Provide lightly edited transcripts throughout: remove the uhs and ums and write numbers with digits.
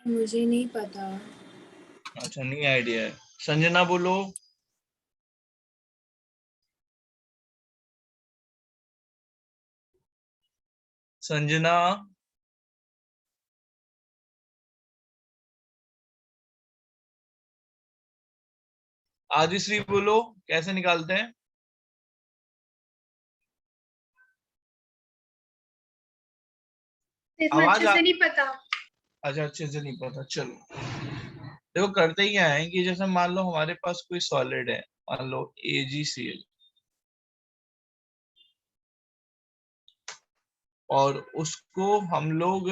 मुझे नहीं पता। अच्छा, नहीं आइडिया है। संजना बोलो। संजना। आदिश्री बोलो, कैसे निकालते हैं? इतना आवाज अच्छे से नहीं पता। अच्छा, अच्छे से नहीं पता, चलो। देखो, करते ही क्या है कि जैसे मान लो हमारे पास कोई सॉलिड है, मान लो AgCl, और उसको हम लोग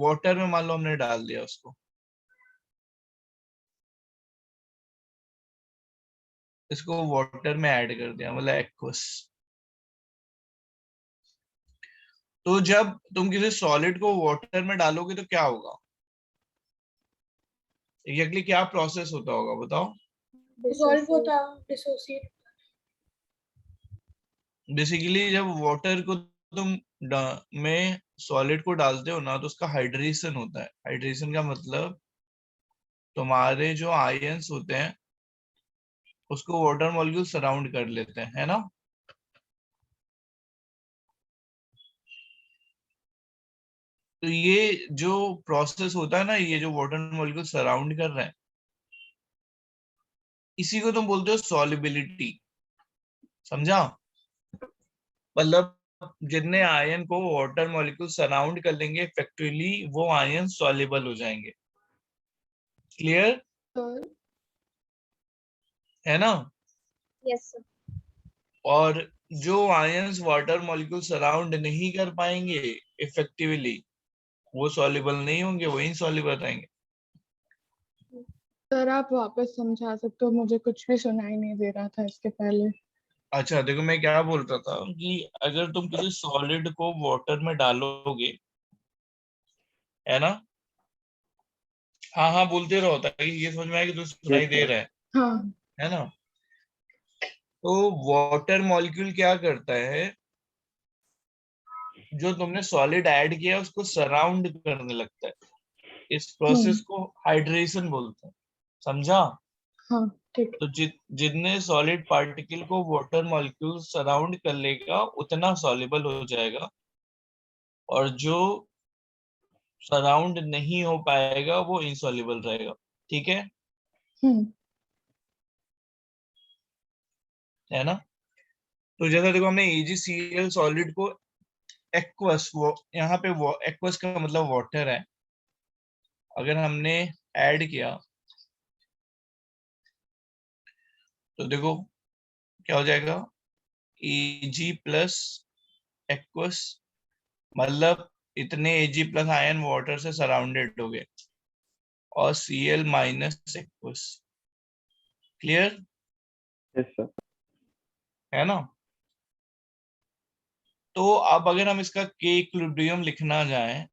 वाटर में मान लो हमने डाल दिया उसको, इसको वाटर में ऐड कर दिया, मतलब एक्वस। तो जब तुम किसी सॉलिड को वाटर में डालोगे तो क्या होगा? एग्जैक्टली क्या प्रोसेस होता होगा, बताओ। डिसॉल्व होता, डिसोसिएट। बेसिकली जब वाटर को तुम में सॉलिड को डालते हो ना, तो उसका हाइड्रेशन होता है। हाइड्रेशन का मतलब तुम्हारे जो आयंस होते हैं उसको वाटर मॉलिक्यूल सराउंड कर लेते हैं, है ना? तो ये जो प्रोसेस होता है ना, ये जो वाटर मॉलिक्यूल सराउंड कर रहे हैं, इसी को तुम बोलते हो सॉलिबिलिटी। समझा? मतलब जितने आयन को वाटर मॉलिक्यूल सराउंड कर लेंगे इफेक्टिवली, वो आयन सॉल्युबल हो जाएंगे। क्लियर? है ना? Yes sir. और जो आयंस वाटर मॉलिक्यूल सराउंड नहीं कर पाएंगे इफेक्टिवली, वो सॉल्युबल नहीं होंगे, वो इनसॉल्युबल रहेंगे। सर आप वापस समझा सकते हो, मुझे कुछ भी सुनाई नहीं दे रहा था इसके पहले। अच्छा, देखो मैं क्या बोल रहा था कि अगर तुम किसी सॉलिड को वाटर में डालोगे, है ना? हाँ हाँ बोलते रहो, ताकि ये समझ में आए कि तुझे यस सुनाई दे सर। रहा हाँ। है ना? तो वाटर मॉलिक्यूल क्या करता है, जो तुमने सॉलिड ऐड किया उसको सराउंड करने लगता है। इस प्रोसेस को हाइड्रेशन बोलते हैं। समझा? हाँ ठीक। तो जितने सॉलिड पार्टिकल को वाटर मॉलिक्यूल सराउंड कर लेगा उतना सॉल्युबल हो जाएगा, और जो सराउंड नहीं हो पाएगा वो इनसॉल्युबल रहेगा। ठीक हम्म। है ना? तो जैसा देखो, हमने AgCl सॉलिड को एक्वस, वो यहाँ पे वो एक्वस का मतलब वाटर है, अगर हमने ऐड किया तो देखो क्या हो जाएगा। Ag प्लस एक्वस, मतलब इतने Ag प्लस आयन वाटर से सराउंडेड हो गए, और Cl minus aqueous. Clear? Yes sir. है ना? तो अब अगर हम इसका के इक्विलिब्रियम लिखना जाए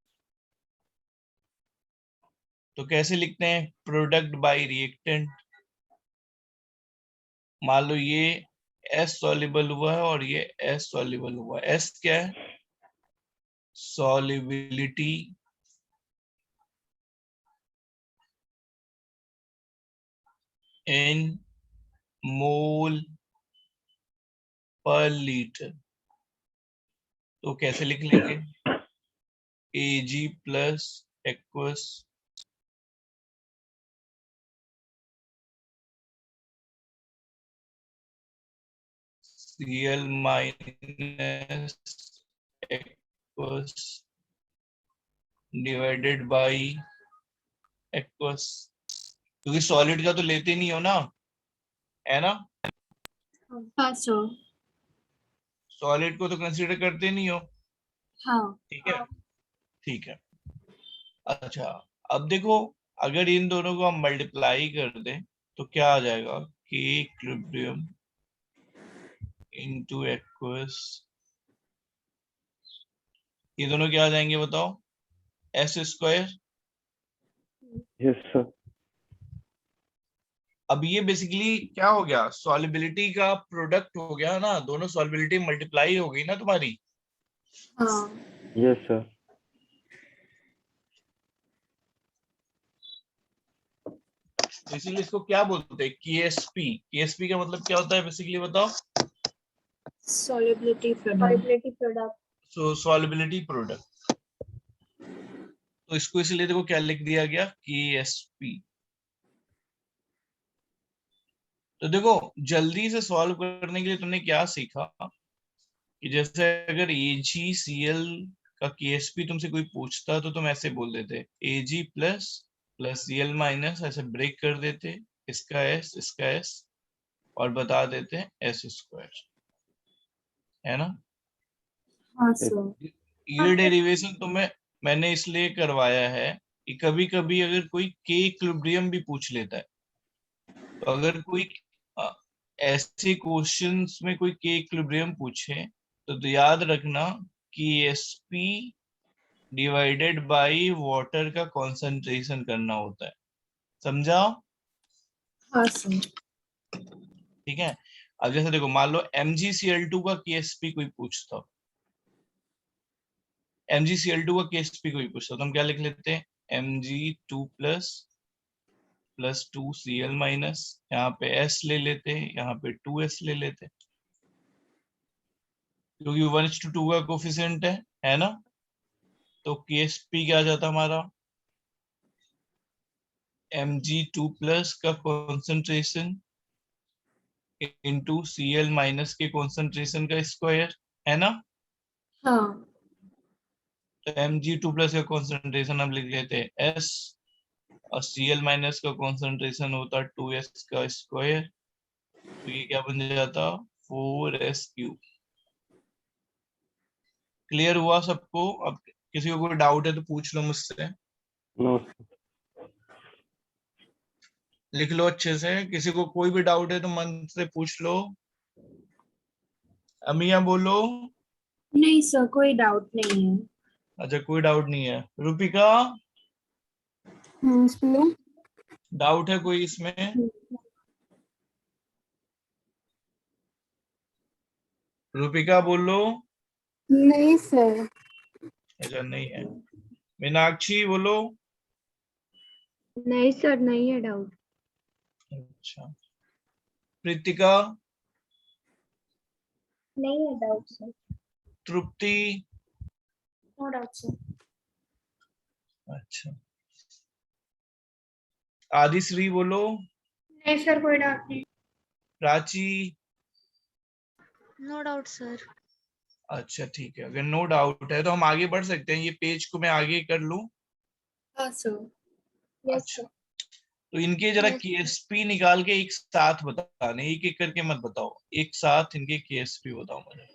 तो कैसे लिखते हैं? Product bye reactant. मान लो ये S सॉल्युबल हुआ है और ये S सॉल्युबल हुआ है। S क्या है? सॉल्युबिलिटी इन मोल पर लीटर। तो कैसे लिख लेंगे? Ag plus aqueous Cl minus aqueous divided by aqueous, क्योंकि सॉलिड का तो लेते नहीं हो ना, है ना? हाँ सर। सॉलिड को तो कंसीडर करते नहीं हो। हाँ। ठीक है, ठीक है। अच्छा, अब देखो, अगर इन दोनों को हम मल्टीप्लाई कर दें तो क्या आ जाएगा? के इक्विलिब्रियम इनटू एक्वस, ये दोनों क्या आ जाएंगे बताओ? S square. Yes sir. अब ये बेसिकली क्या हो गया? सॉल्युबिलिटी का प्रोडक्ट हो गया ना, दोनों सॉल्युबिलिटी मल्टीप्लाई हो गई ना तुम्हारी। हाँ। Yes sir. तो इसीलिए इसको क्या बोलते हैं, KSP। KSP का मतलब क्या होता है बेसिकली बताओ? Solubility product. सो सॉल्युबिलिटी प्रोडक्ट। तो इसको इसलिए देखो क्या लिख दिया गया, KSP। तो देखो जल्दी से सॉल्व करने के लिए तुमने क्या सीखा कि जैसे अगर AgCl का KSP तुमसे कोई पूछता तो तुम ऐसे बोल देते Ag plus plus Cl minus, ऐसे ब्रेक कर देते, इसका S और बता देते S स्क्वायर, है ना। हाँ Yes. सर। ये डेरिवेशन तुम्हें मैंने इसलिए करवाया है कि कभी कभी अगर कोई के इक्विलिब्रियम भी पूछ लेता है, तो अगर कोई अ, ऐसे क्वेश्चंस में कोई के इक्विलिब्रियम पूछे तो याद रखना कि एसपी डिवाइडेड बाय वाटर का कंसंट्रेशन करना होता है, समझा? हाँ सर। ठीक है। अब जैसे देखो मान लो MgCl2 का केएसपी कोई पूछता हो, MgCl2 का केएसपी कोई पूछता तो हम क्या लिख लेते हैं, Mg2 plus plus 2Cl minus, यहाँ पे S ले लेते हैं, यहाँ पे 2S ले लेते हैं, क्योंकि 1:2 का कोफिशिएंट है ना। तो KSP क्या आ जाता हमारा, Mg2 प्लस का कॉन्सेंट्रेशन इंटू Cl माइनस के कॉन्सेंट्रेशन का स्क्वायर, है ना। हाँ। तो Mg2 प्लस का कॉन्सेंट्रेशन हम लिख लेते हैं S, और Cl माइनस का कॉन्सेंट्रेशन होता 2S का स्क्वायर, तो ये क्या बन जाता 4S क्यूब। क्लियर हुआ सबको? अब किसी को कोई डाउट है तो पूछ लो मुझसे, No. लिख लो अच्छे से। किसी को कोई भी डाउट है तो मन से पूछ लो। अमिया बोलो। नहीं सर, कोई डाउट नहीं है। अच्छा कोई डाउट नहीं है। रूपिका, सर डाउट है कोई इसमें? रूपिका बोलो। नहीं सर। अच्छा नहीं है। मीनाक्षी बोलो। नहीं सर, नहीं है डाउट। अच्छा। प्रीतिका, नहीं है doubt sir. Tripti, no doubt sir. अच्छा। आदिश्री बोलो। नहीं सर, कोई डाउट नहीं। प्राची। No doubt sir. अच्छा ठीक है, अगर नो डाउट है तो हम आगे बढ़ सकते हैं। ये पेज को मैं आगे कर लूं? हाँ सर। यस अच्छा। सर। तो इनके जरा Yes. केएसपी निकाल के एक साथ बताने, एक एक करके मत बताओ, एक साथ इनके केएसपी बताओ मुझे।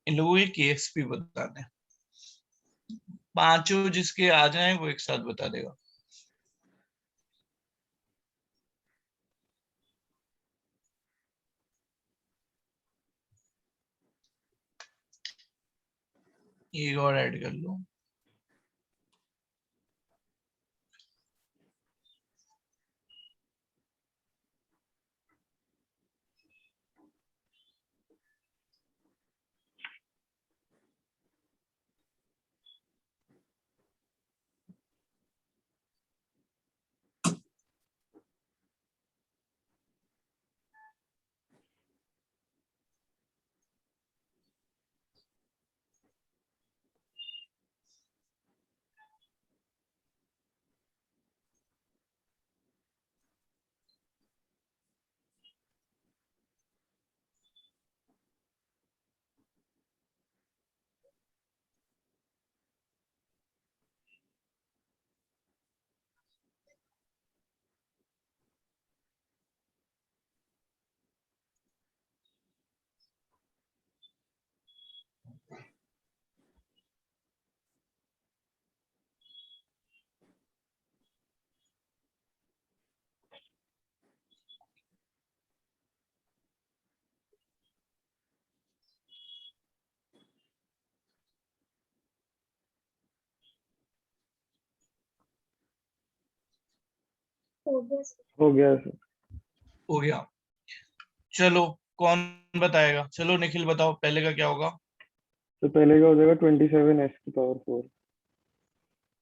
इन लोगों के केएसपी बताने, पांचों जिसके आ जाए वो एक साथ बता देगा। एक और ऐड कर लो। हो गया सर। हो गया सर। हो गया। चलो कौन बताएगा? चलो निखिल बताओ, पहले का क्या होगा? तो पहले का हो जाएगा 27 s⁴।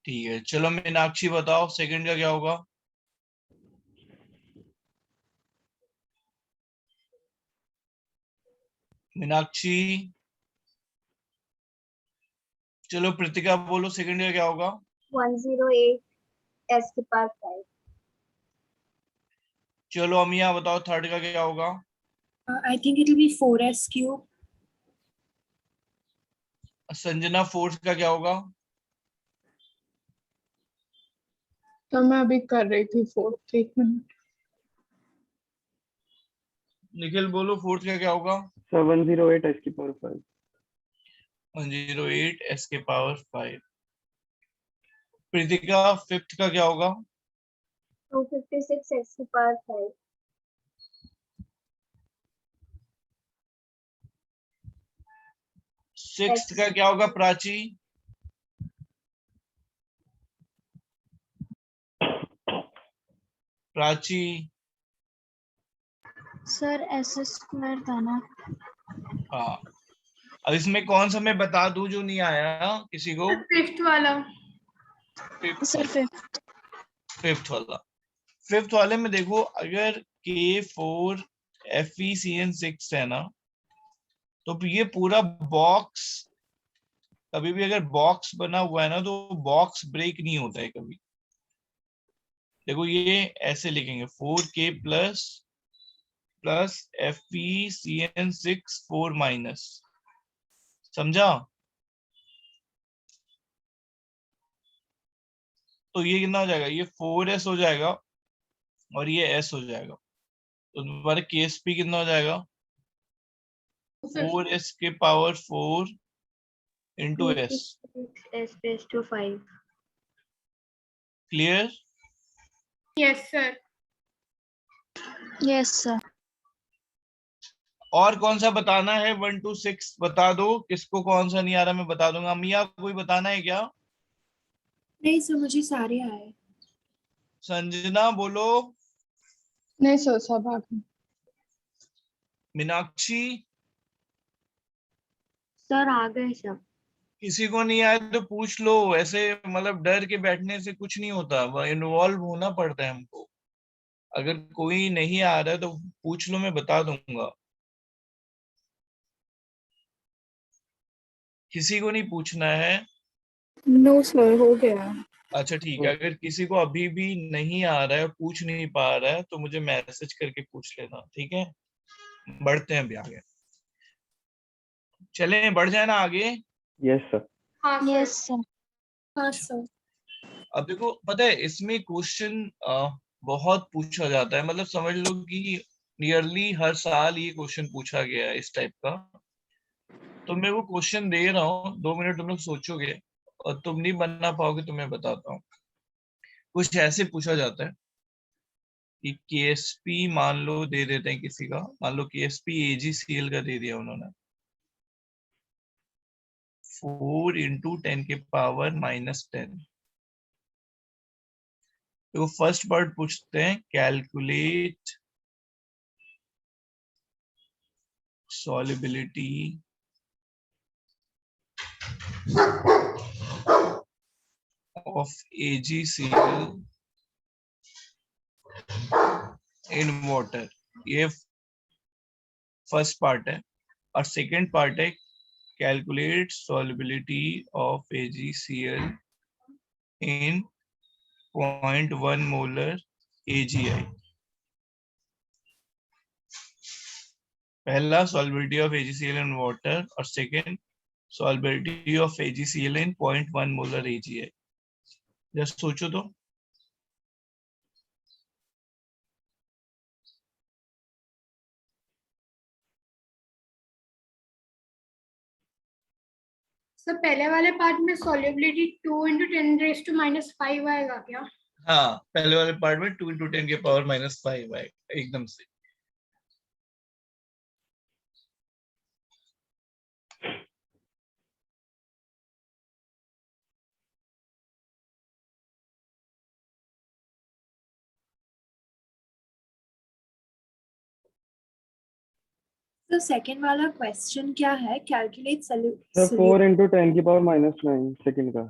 ठीक है, चलो मीनाक्षी बताओ, सेकंड का क्या होगा? मीनाक्षी। चलो प्रीतिका बोलो, सेकंड का क्या होगा? 108 s⁵. चलो अमिया बताओ, थर्ड का क्या होगा? I think it will be 4s⁵. Sanjana, fourth का क्या होगा? तो मैं अभी कर रही थी फोर्थ, 1 मिनट। निखिल बोलो, फोर्थ का क्या होगा? 108 s⁵. 108 s⁵. प्रीतिका, फिफ्थ का क्या होगा? 256 s⁵. सिक्स्थ का क्या होगा प्राची? प्राची। सर s² था ना? हाँ, अब इसमें कौन सा मैं बता दूं जो नहीं आया किसी को? फिफ्थ वाला। सर फिफ्थ वाला। फिफ्थ वाले में देखो, अगर K4 FeCN6 है ना, तो ये पूरा बॉक्स, कभी भी अगर बॉक्स बना हुआ है ना तो बॉक्स ब्रेक नहीं होता है कभी। देखो ये ऐसे लिखेंगे, 4K plus plus FeCN6 4 minus. समझा? तो ये कितना हो जाएगा? ये 4s हो जाएगा और ये s हो जाएगा। तो तुम्हारा KSP कितना हो जाएगा? 4s⁴ into s। 256s⁵. Clear? Yes sir. Yes sir. और कौन सा बताना है? 1 to 6 बता दो, किसको कौन सा नहीं आ रहा मैं बता दूंगा। मिया, कोई बताना है क्या? नहीं सर, मुझे सारे आए। संजना बोलो। नहीं सर, सब आ गए। मीनाक्षी। सर आ गए सब। किसी को नहीं आए तो पूछ लो, ऐसे मतलब डर के बैठने से कुछ नहीं होता, इन्वॉल्व होना पड़ता है हमको। अगर कोई नहीं आ रहा है तो पूछ लो, मैं बता दूंगा। किसी को नहीं पूछना है? नो सर, हो गया। अच्छा ठीक है, अगर किसी को अभी भी नहीं आ रहा है, पूछ नहीं पा रहा है, तो मुझे मैसेज करके पूछ लेना, ठीक है? बढ़ते हैं अभी आगे। चलें, बढ़ जाए ना आगे। Yes sir. हाँ यस सर। हाँ सर। अब देखो, पता है इसमें क्वेश्चन बहुत पूछा जाता है, मतलब समझ लो कि नियरली हर साल ये क्वेश्चन पूछा गया है इस टाइप का। तो मैं वो क्वेश्चन दे रहा हूँ, 2 मिनट तुम लोग सोचोगे और तुम नहीं बना पाओगे तो मैं बताता हूँ। कुछ ऐसे पूछा जाता है कि KSP मान लो दे देते हैं किसी का, मान लो KSP AgCl का दे दिया उन्होंने, 4 × 10⁻⁻10। तो फर्स्ट पार्ट पूछते हैं, calculate solubility of AgCl in water। ये फर्स्ट पार्ट है। और सेकंड पार्ट है, calculate solubility of AgCl in 0.1 molar AgI। पहला solubility of AgCl in water और second solubility of AgCl in 0.1 molar AgI। Just सोचो तो। सर पहले वाले पार्ट में सॉल्युबिलिटी 2 × 10⁻⁵ आएगा क्या? हाँ, पहले वाले पार्ट में 2 × 10⁻⁵ आएगा, एकदम से। तो सेकंड वाला क्वेश्चन क्या है? कैलकुलेट सर 4 into 10 की पावर -9 सेकंड का।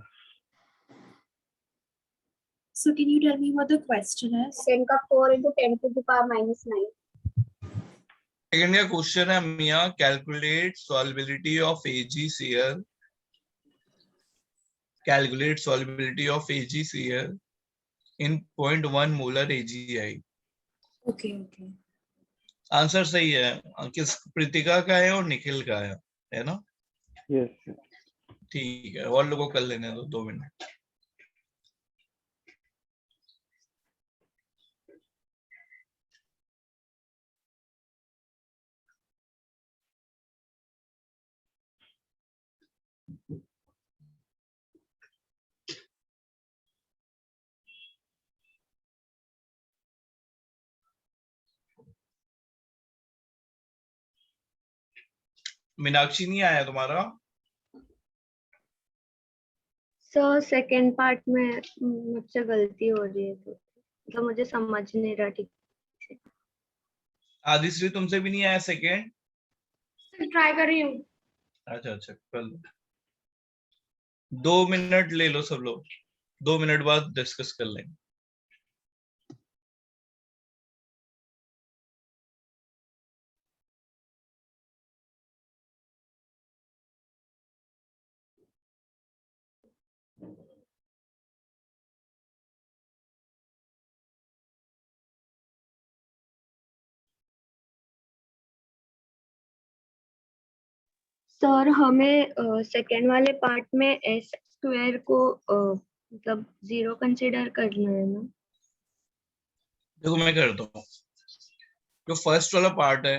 So can you tell me what the question is? 10 का 4 into 10 to the power -9. Second का क्वेश्चन है मिया, calculate solubility of AgCl, calculate solubility of AgCl in 0.1 molar AgI। Okay, okay. Answer सही है, किस प्रीतिका का है और निखिल का है ना? यस ठीक है, और लोगों को कर लेने दो 2 मिनट। मीनाक्षी नहीं आया तुम्हारा? सर सेकंड पार्ट में मुझसे गलती हो रही है तो मतलब मुझे समझ नहीं रहा ठीक से। आदिश्री तुमसे भी नहीं आया सेकंड? ट्राई कर रही हूँ। अच्छा अच्छा, कर लो। 2 मिनट ले लो सब लोग, 2 मिनट बाद डिस्कस कर लेंगे। सर हमें सेकंड वाले पार्ट में एस स्क्वायर को मतलब 0 कंसीडर करना है ना? देखो मैं करता हूँ, जो फर्स्ट वाला पार्ट है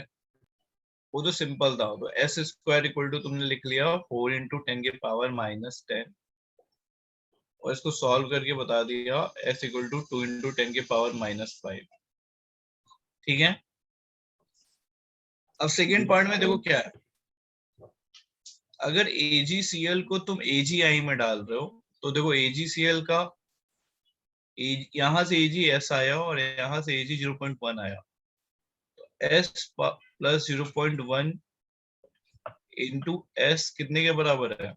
वो तो सिंपल था, तो एस स्क्वायर इक्वल टू तुमने लिख लिया 4 into 10 के पावर -10 और इसको सॉल्व करके बता दिया एस इक्वल टू 2 into 10 के पावर -5। ठीक है, अब सेकेंड पार्ट में देखो क्या है, अगर AgCl को तुम AgI में डाल रहे हो तो देखो AgCl का यहां से AgS आया और यहां से Ag 0.1 आया, तो S प्लस 0.1 इंटू S कितने के बराबर है?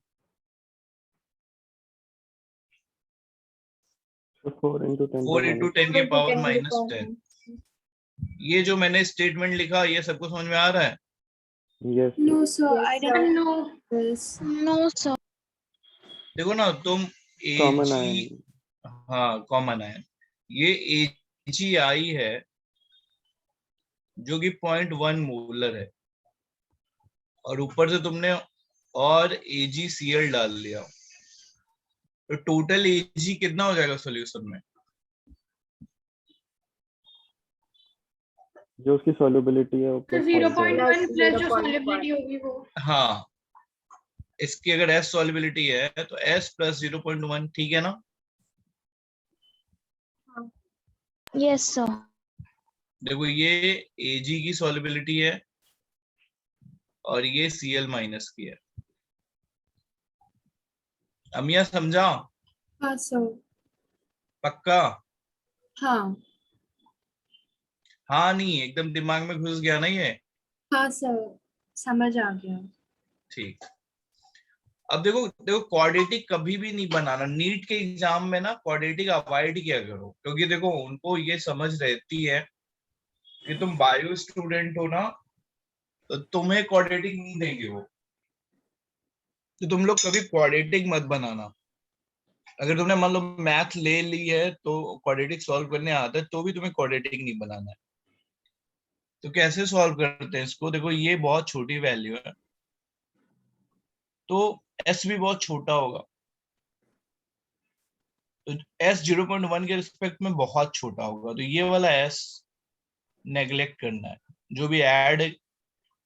4 into 10 4 into 10 के पावर -10। 10। ये जो मैंने स्टेटमेंट लिखा ये सबको समझ में आ रहा है? Yes No, sir, I Yes, didn't no know this. No, sir. देखो ना तुम कॉमन Ag, आया। हाँ कॉमन है, ये AgI है जो कि 0.1 मोलर है और ऊपर से तुमने और AgCl डाल लिया, तो टोटल Ag कितना हो जाएगा सॉल्यूशन में? जो उसकी सॉल्युबिलिटी है वो तो +5 0.1 प्लस जो 0.1 सॉल्युबिलिटी होगी वो। हाँ, इसकी अगर S सॉल्युबिलिटी है तो S प्लस 0.1, ठीक है ना? Yes, sir. देखो ये Ag की सॉल्युबिलिटी है और ये Cl माइनस की है। अमिया समझा? हाँ सर। पक्का? हाँ हाँ नहीं, एकदम दिमाग में घुस गया ना ये? हाँ सर, समझ आ गया। ठीक, अब देखो देखो क्वाड्रेटिक कभी भी नहीं बनाना, नीट के एग्जाम में ना क्वाड्रेटिक अवॉइड किया करो, क्योंकि देखो उनको ये समझ रहती है कि तुम बायो स्टूडेंट हो ना, तो तुम्हें क्वाड्रेटिक नहीं देंगे वो, तो तुम लोग कभी क्वाड्रेटिक मत बनाना। अगर तुमने मान लो मैथ ले ली है तो क्वाड्रेटिक सॉल्व करने आता है तो भी तुम्हें क्वाड्रेटिक नहीं बनाना है। तो कैसे सॉल्व करते हैं इसको, देखो ये बहुत छोटी वैल्यू है तो s भी बहुत छोटा होगा, तो s 0.1 के रिस्पेक्ट में बहुत छोटा होगा, तो ये वाला s नेग्लेक्ट करना है, जो भी ऐड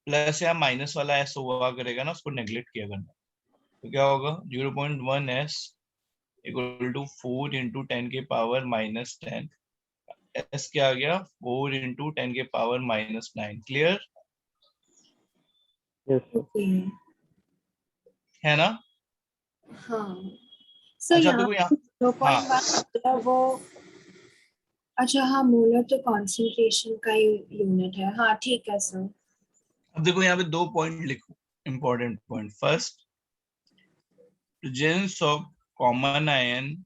प्लस या माइनस वाला s हुआ करेगा ना उसको नेग्लेक्ट किया करना है। तो क्या होगा 0.1 s इक्वल टू 4 into 10 के पावर -10, s क्या आ गया 4 into 10 के पावर -9। क्लियर यस ओके है ना? हाँ सर, अच्छा यहाँ देखो यहाँ, 0.1 वो, अच्छा हाँ, मोलर तो कॉन्सेंट्रेशन का ही यूनिट है। हाँ ठीक है सर। अब देखो यहाँ पे 2 पॉइंट लिखो, important point. First, presence of common ion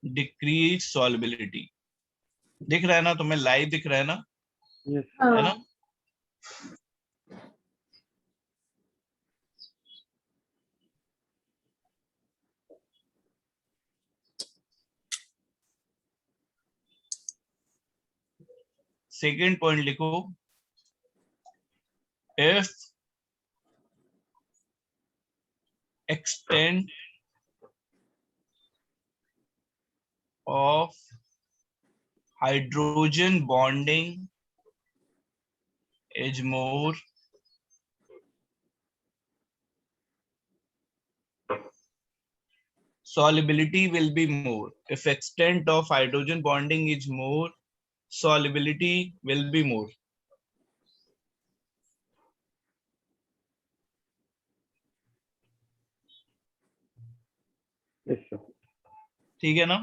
decrease solubility। दिख रहा है ना तुम्हें, लाइव दिख रहा है ना, Yes. है ना? सेकेंड पॉइंट लिखो, if extent of hydrogen bonding is more, solubility will be more। If extent of hydrogen bonding is more, solubility will be more। Yes, sir. ठीक है ना?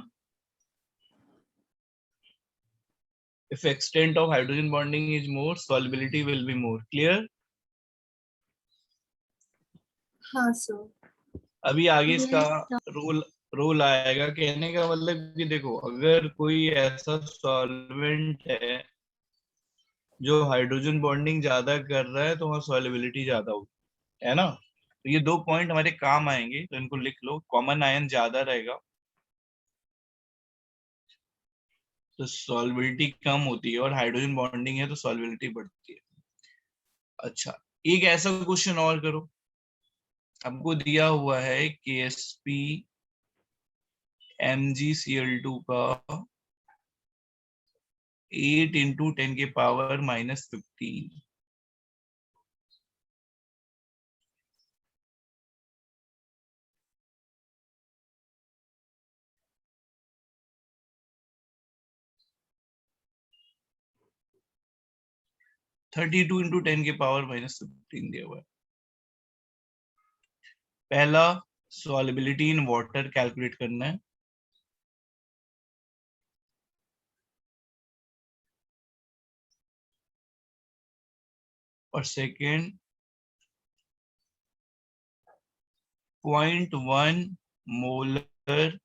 If extent of hydrogen bonding is more, solubility will be more। Clear? हाँ sir. अभी आगे इसका Yes, rule आएगा। कहने का मतलब कि देखो, अगर कोई ऐसा सॉल्वेंट है जो हाइड्रोजन बॉन्डिंग ज्यादा कर रहा है तो वहाँ सॉल्युबिलिटी ज्यादा होगी, है ना? तो ये 2 पॉइंट हमारे काम आएंगे, तो इनको लिख लो। कॉमन आयन ज्यादा रहेगा तो सॉल्युबिलिटी कम होती है, और हाइड्रोजन बॉन्डिंग है तो सॉल्युबिलिटी बढ़ती है। अच्छा, एक ऐसा क्वेश्चन और करो। आपको दिया हुआ है KSP MgCl2 का 8 × 10⁻⁻15। (32 × 10⁻⁻15 दिया हुआ है। पहला, सॉल्युबिलिटी इन वाटर कैलकुलेट करना है। और सेकेंड, 0.1 मोलर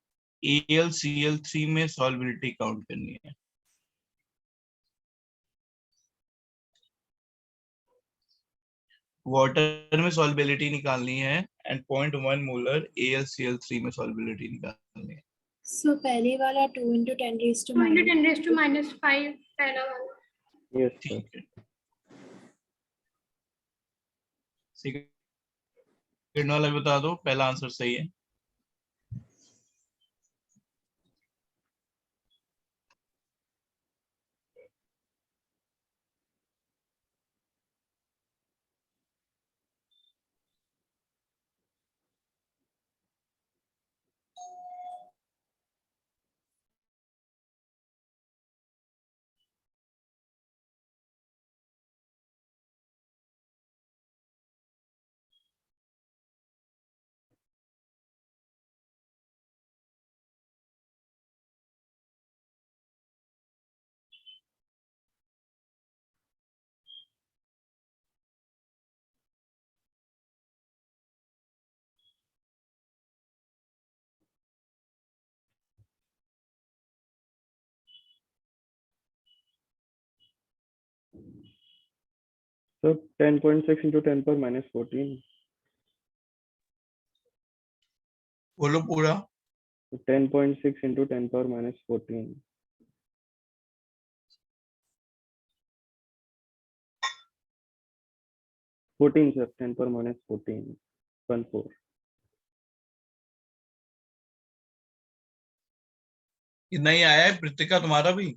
AlCl3 में सॉल्युबिलिटी काउंट करनी है। वाटर में सॉल्युबिलिटी निकालनी है एंड 0.1 मोलर AlCl3 में सॉल्युबिलिटी निकालनी है। सो पहले वाला 2 × 10⁻⁻⁵ 2 × 10⁻⁵ पहला वाला। Yes, sir. ठीक है, सेकेंड वाला भी बता दो। पहला आंसर सही है। So 10.6 into 10⁻⁻14. बोलो पूरा। 10.6 into 10⁻⁻14. 14, sir. 10⁻⁻14. 14. इतना ही आया है कृतिका तुम्हारा भी?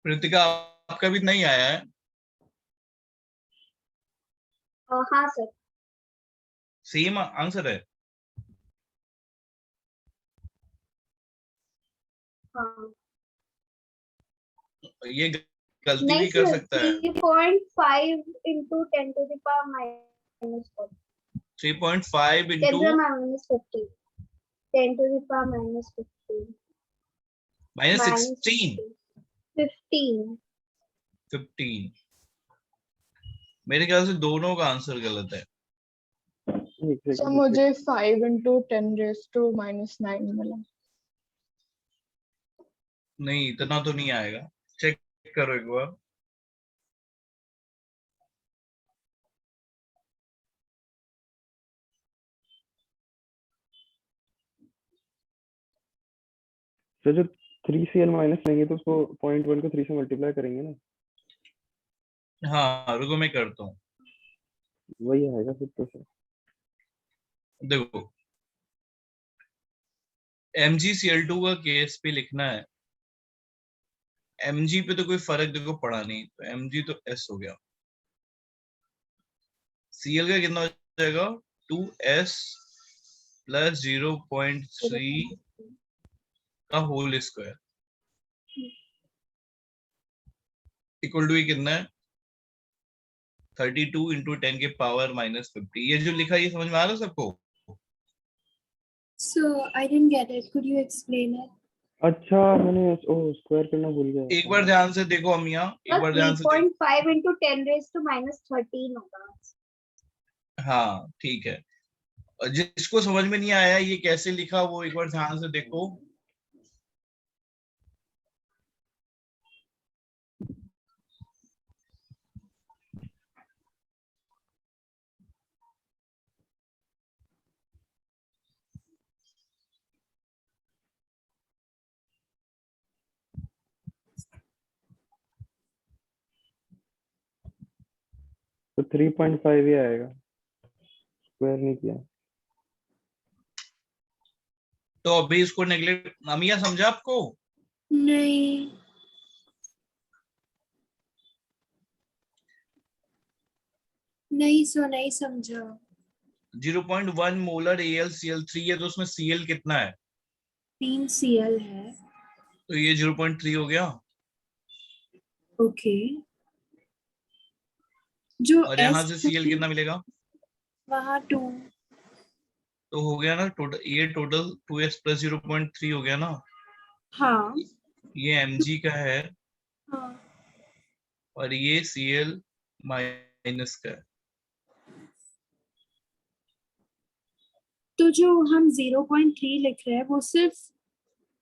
कृतिका आपका भी नहीं आया है? हाँ सर। सेम आंसर है? हाँ। ये गलती नहीं भी कर सर, सकता है। 3.5 into 10⁻⁻⁴. 3.5 into 10⁻⁻50. 10 to the power minus 15. -16 15. 15 मेरे ख्याल से दोनों का आंसर गलत है। एक सर सेकंड मुझे 5 into 10 raised to minus 9 मिला। नहीं, इतना तो नहीं आएगा, चेक करो एक बार। तो जो 3cl माइनस लेंगे तो उसको 0.1 को 3 से मल्टीप्लाई करेंगे ना, हाँ रुको मैं करता हूँ। वही आएगा फिर तो सर। देखो MgCl2 का केस पे लिखना है, Mg पे तो कोई फर्क देखो पड़ा नहीं, तो Mg तो S हो गया। Cl का कितना हो जाएगा 2S प्लस 0.3 का होल स्क्वायर इक्वल टू कितना है 32 इंटू 10 के पावर माइनस 50। ये जो लिखा है ये समझ में आ रहा है सबको? So I didn't get it. Could you explain it? अच्छा मैंने स्क्वायर करना भूल गया। एक बार ध्यान से देखो अमिया, एक बार ध्यान से देखो। 3.5 into 10 raised to minus 13 होगा। हाँ ठीक है, और जिसको समझ में नहीं आया ये कैसे लिखा वो एक बार ध्यान से देखो। तो 3.5 ही आएगा, स्क्वायर नहीं किया। तो अभी इसको नेग्लेक्ट, अमिया समझा आपको? नहीं। नहीं सो नहीं समझा। 0.1 मोलर AlCl3 है, तो उसमें Cl कितना है? 3Cl है। तो ये 0.3 हो गया। ओके। जो और यहाँ से S Cl कितना मिलेगा? वहाँ 2। तो हो गया ना टोटल, ये टोटल 2s प्लस 0.3 हो गया ना। हाँ ये Mg का है हाँ। और ये Cl माइनस का है। तो जो हम 0.3 लिख रहे हैं वो सिर्फ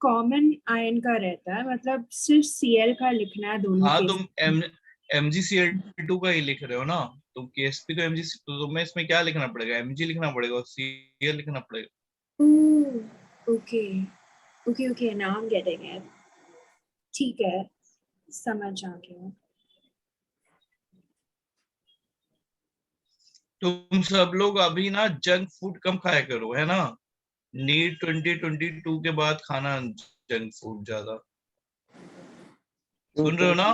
कॉमन आयन का रहता है, मतलब सिर्फ Cl का लिखना है दोनों हाँ केस तुम MgCl2 का ही लिख रहे हो ना, तो KSP तो Mg, तो तुम्हें इसमें क्या लिखना पड़ेगा? Mg लिखना पड़ेगा और Cl लिखना पड़ेगा। Okay okay okay, now I am getting it. ठीक है, समझ आ गया। तुम सब लोग अभी ना जंक फूड कम खाया करो, है ना? नीट 2022 के बाद खाना जंक फूड ज्यादा। सुन रहे हो ना?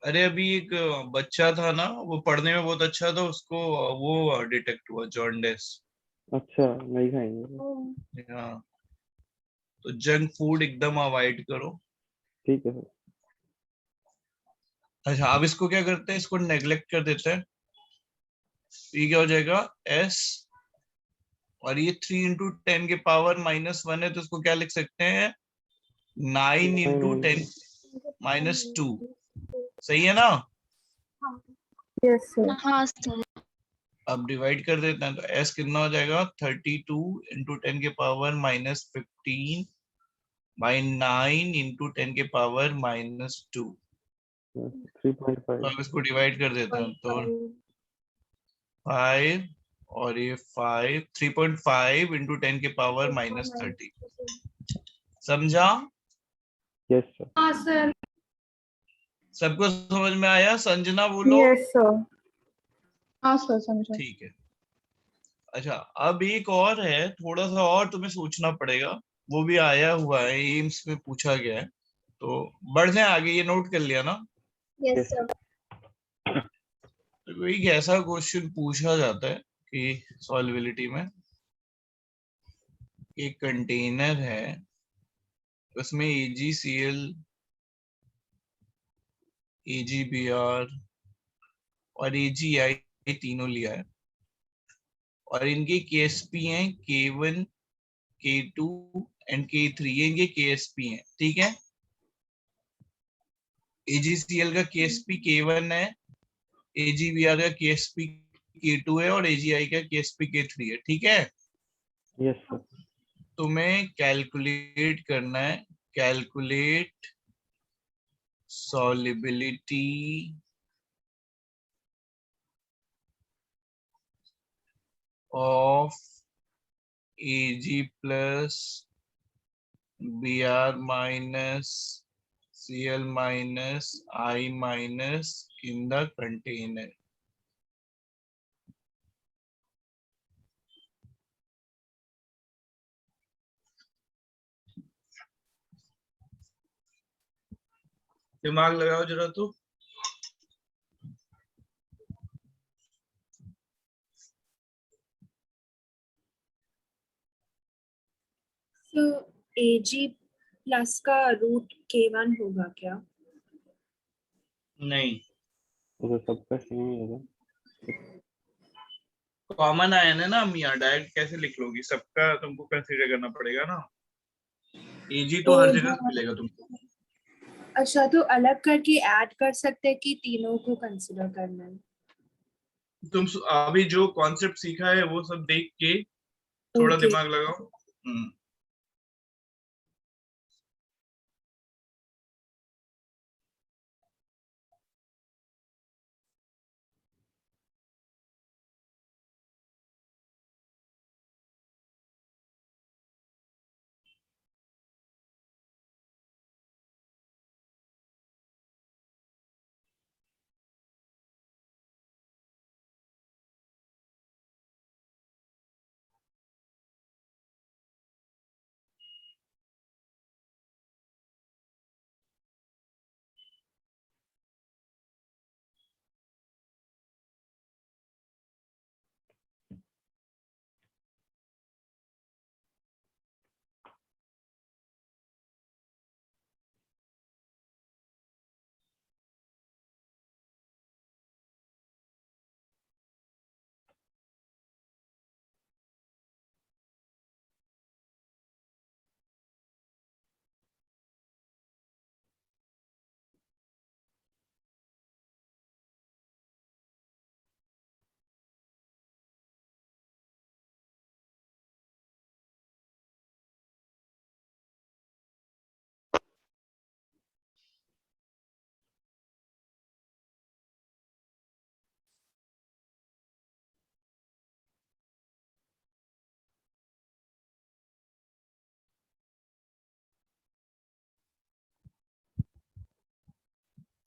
अरे अभी एक बच्चा था ना, वो पढ़ने में बहुत अच्छा था, उसको वो डिटेक्ट हुआ जॉन्डिस। अच्छा नहीं खाएंगे, हाँ, तो जंक फूड एकदम अवॉइड करो। ठीक है सर। अच्छा अब इसको क्या करते हैं, इसको नेग्लेक्ट कर देते हैं। ये क्या हो जाएगा S, और ये 3 इंटू 10 के पावर माइनस 1 है, तो इसको क्या लिख सकते हैं 9 इंटू 10 माइनस 2। सही है ना? Yes sir. हाँ सर। अब डिवाइड कर देते हैं, तो S कितना हो जाएगा 32 इंटू 10 के पावर माइनस 15 बाई 9 इंटू 10 के पावर माइनस 2। 3.5। तो अब इसको डिवाइड कर देते हैं, तो 5 और ये 5, 3.5 इंटू 10 के पावर माइनस 30। समझा? Yes sir. हाँ सर। सबको समझ में आया? संजना बोलो। Yes sir. हाँ सर समझा। ठीक है। अच्छा अब एक और है, थोड़ा सा और तुम्हें सोचना पड़ेगा, वो भी आया हुआ है, एम्स में पूछा गया है, तो बढ़ने आगे, ये नोट कर लिया ना? Yes sir. तो एक ऐसा क्वेश्चन पूछा जाता है कि सॉल्युबिलिटी में एक कंटेनर है, उसमें AgCl, AgBr और AgI तीनों लिया है, और इनके केएसपी हैं K1, K2 एंड K3, ये इनके केएसपी हैं, ठीक है। AgCl का केएसपी K1 है, AgBr का केएसपी K2 है और AgI का केएसपी K3 है, ठीक है। Yes sir. तुम्हें कैलकुलेट करना है, calculate solubility of Ag plus Br minus Cl minus I minus in the container. दिमाग लगाओ जरा तो। तो Ag प्लस का रूट K1 होगा क्या? नहीं, तो सबका सेम ही होगा। कॉमन आयन है ना मियाँ, डायरेक्ट कैसे लिख लोगी, सबका तुमको कंसीडर करना पड़ेगा ना। Ag तो हर जगह मिलेगा तुमको। अच्छा, तो अलग करके ऐड कर सकते हैं कि तीनों को कंसिडर करना है? तुम अभी जो कॉन्सेप्ट सीखा है वो सब देख के थोड़ा Okay. दिमाग लगाओ।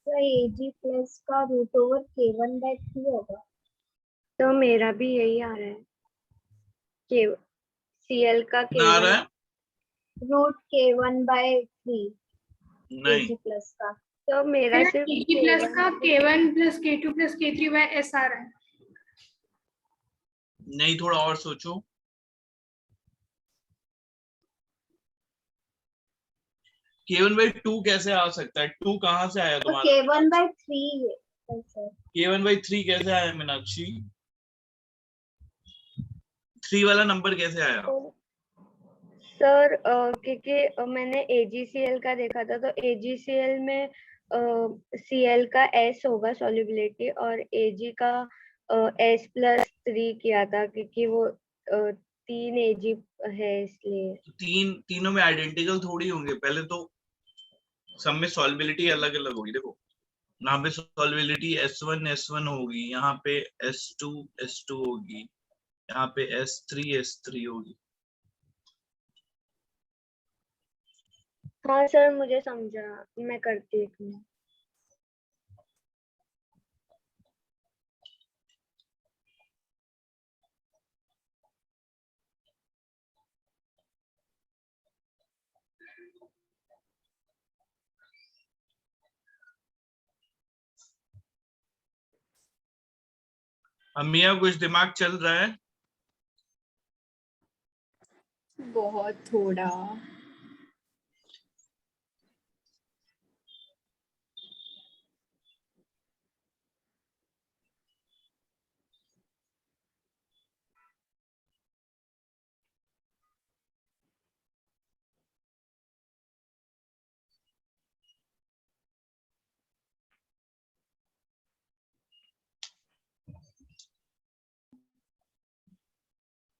तो Ag प्लस का रूट ओवर K1/3 होगा। तो मेरा भी यही आ रहा है, के Cl का कितना आ रहा K1 है? रूट K1/3 नहीं, Ag प्लस का। तो मेरा सिर्फ Ag प्लस का K1 plus K2 plus K3 by S आ रहा है। नहीं, थोड़ा और सोचो। K1/2 कैसे आ सकता है? 2 कहाँ से आया तो तुम्हारा? K1/3 है सर। K1/3 कैसे आया मीनाक्षी? 3 वाला नंबर कैसे आया? सर क्योंकि मैंने AgCl का देखा था, तो AgCl में Cl का S होगा सॉल्युबिलिटी, और Ag का S+3 किया था क्योंकि वो 3 Ag है इसलिए। तीनों में आइडेंटिकल थोड़ी होंगे, पहले तो सब में सॉल्युबिलिटी अलग अलग होगी। देखो यहाँ पे सॉल्युबिलिटी S1 होगी, यहाँ पे S2 होगी, यहाँ पे S3 होगी। हाँ सर, मुझे समझा, मैं करती हूँ। अमिया कुछ दिमाग चल रहा है? बहुत थोड़ा।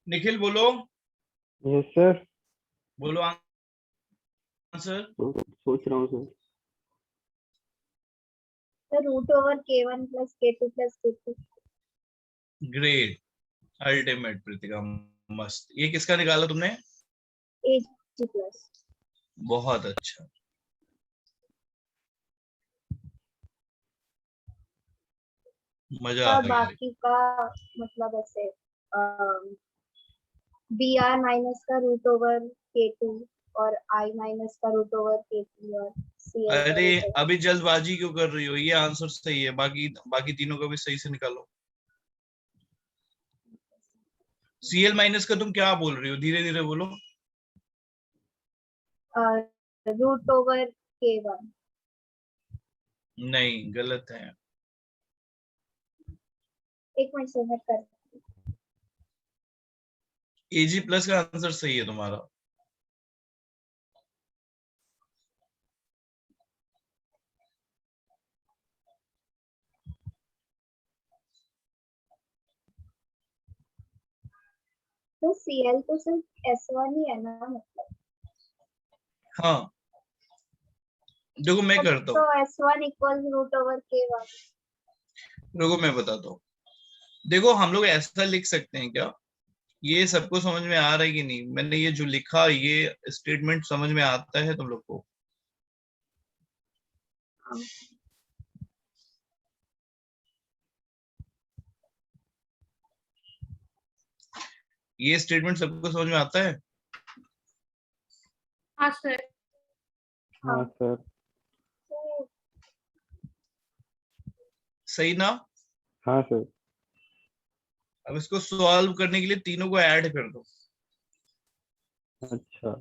निखिल बोलो, यस सर, बोलो आंसर। सोच रहा हूँ सर। तो root over K1 plus K2 plus K3। Great, ultimate Pritika, मस्त। ये किसका निकाला तुमने? AG plus. बहुत अच्छा। मजा आ सर गया। बाकी का मतलब ऐसे BR माइनस का रूट ओवर K2 और I माइनस का रूट ओवर K3 और CL का अरे root over। अभी जल्दबाजी क्यों कर रही हो? ये आंसर सही है, बाकी बाकी तीनों का भी सही से निकालो। सीएल माइनस का तुम क्या बोल रही हो? धीरे धीरे बोलो। Root over K1। नहीं, गलत है। एक मिनट से मैं कर। एजी प्लस का आंसर सही है तुम्हारा। तो CL तो सिर्फ S1 ही है ना मतलब। हाँ, देखो मैं करता तो हूँ, S1 equal root over K1। देखो मैं बताता हूँ। देखो हम लोग ऐसा लिख सकते हैं क्या? ये सबको समझ में आ रहा है कि नहीं? मैंने ये जो लिखा, ये स्टेटमेंट समझ में आता है तुम लोग को? ये स्टेटमेंट सबको समझ में आता है? हाँ सर। हाँ सर। सही ना? हाँ सर। अब इसको सॉल्व करने के लिए तीनों को ऐड कर दो। अच्छा,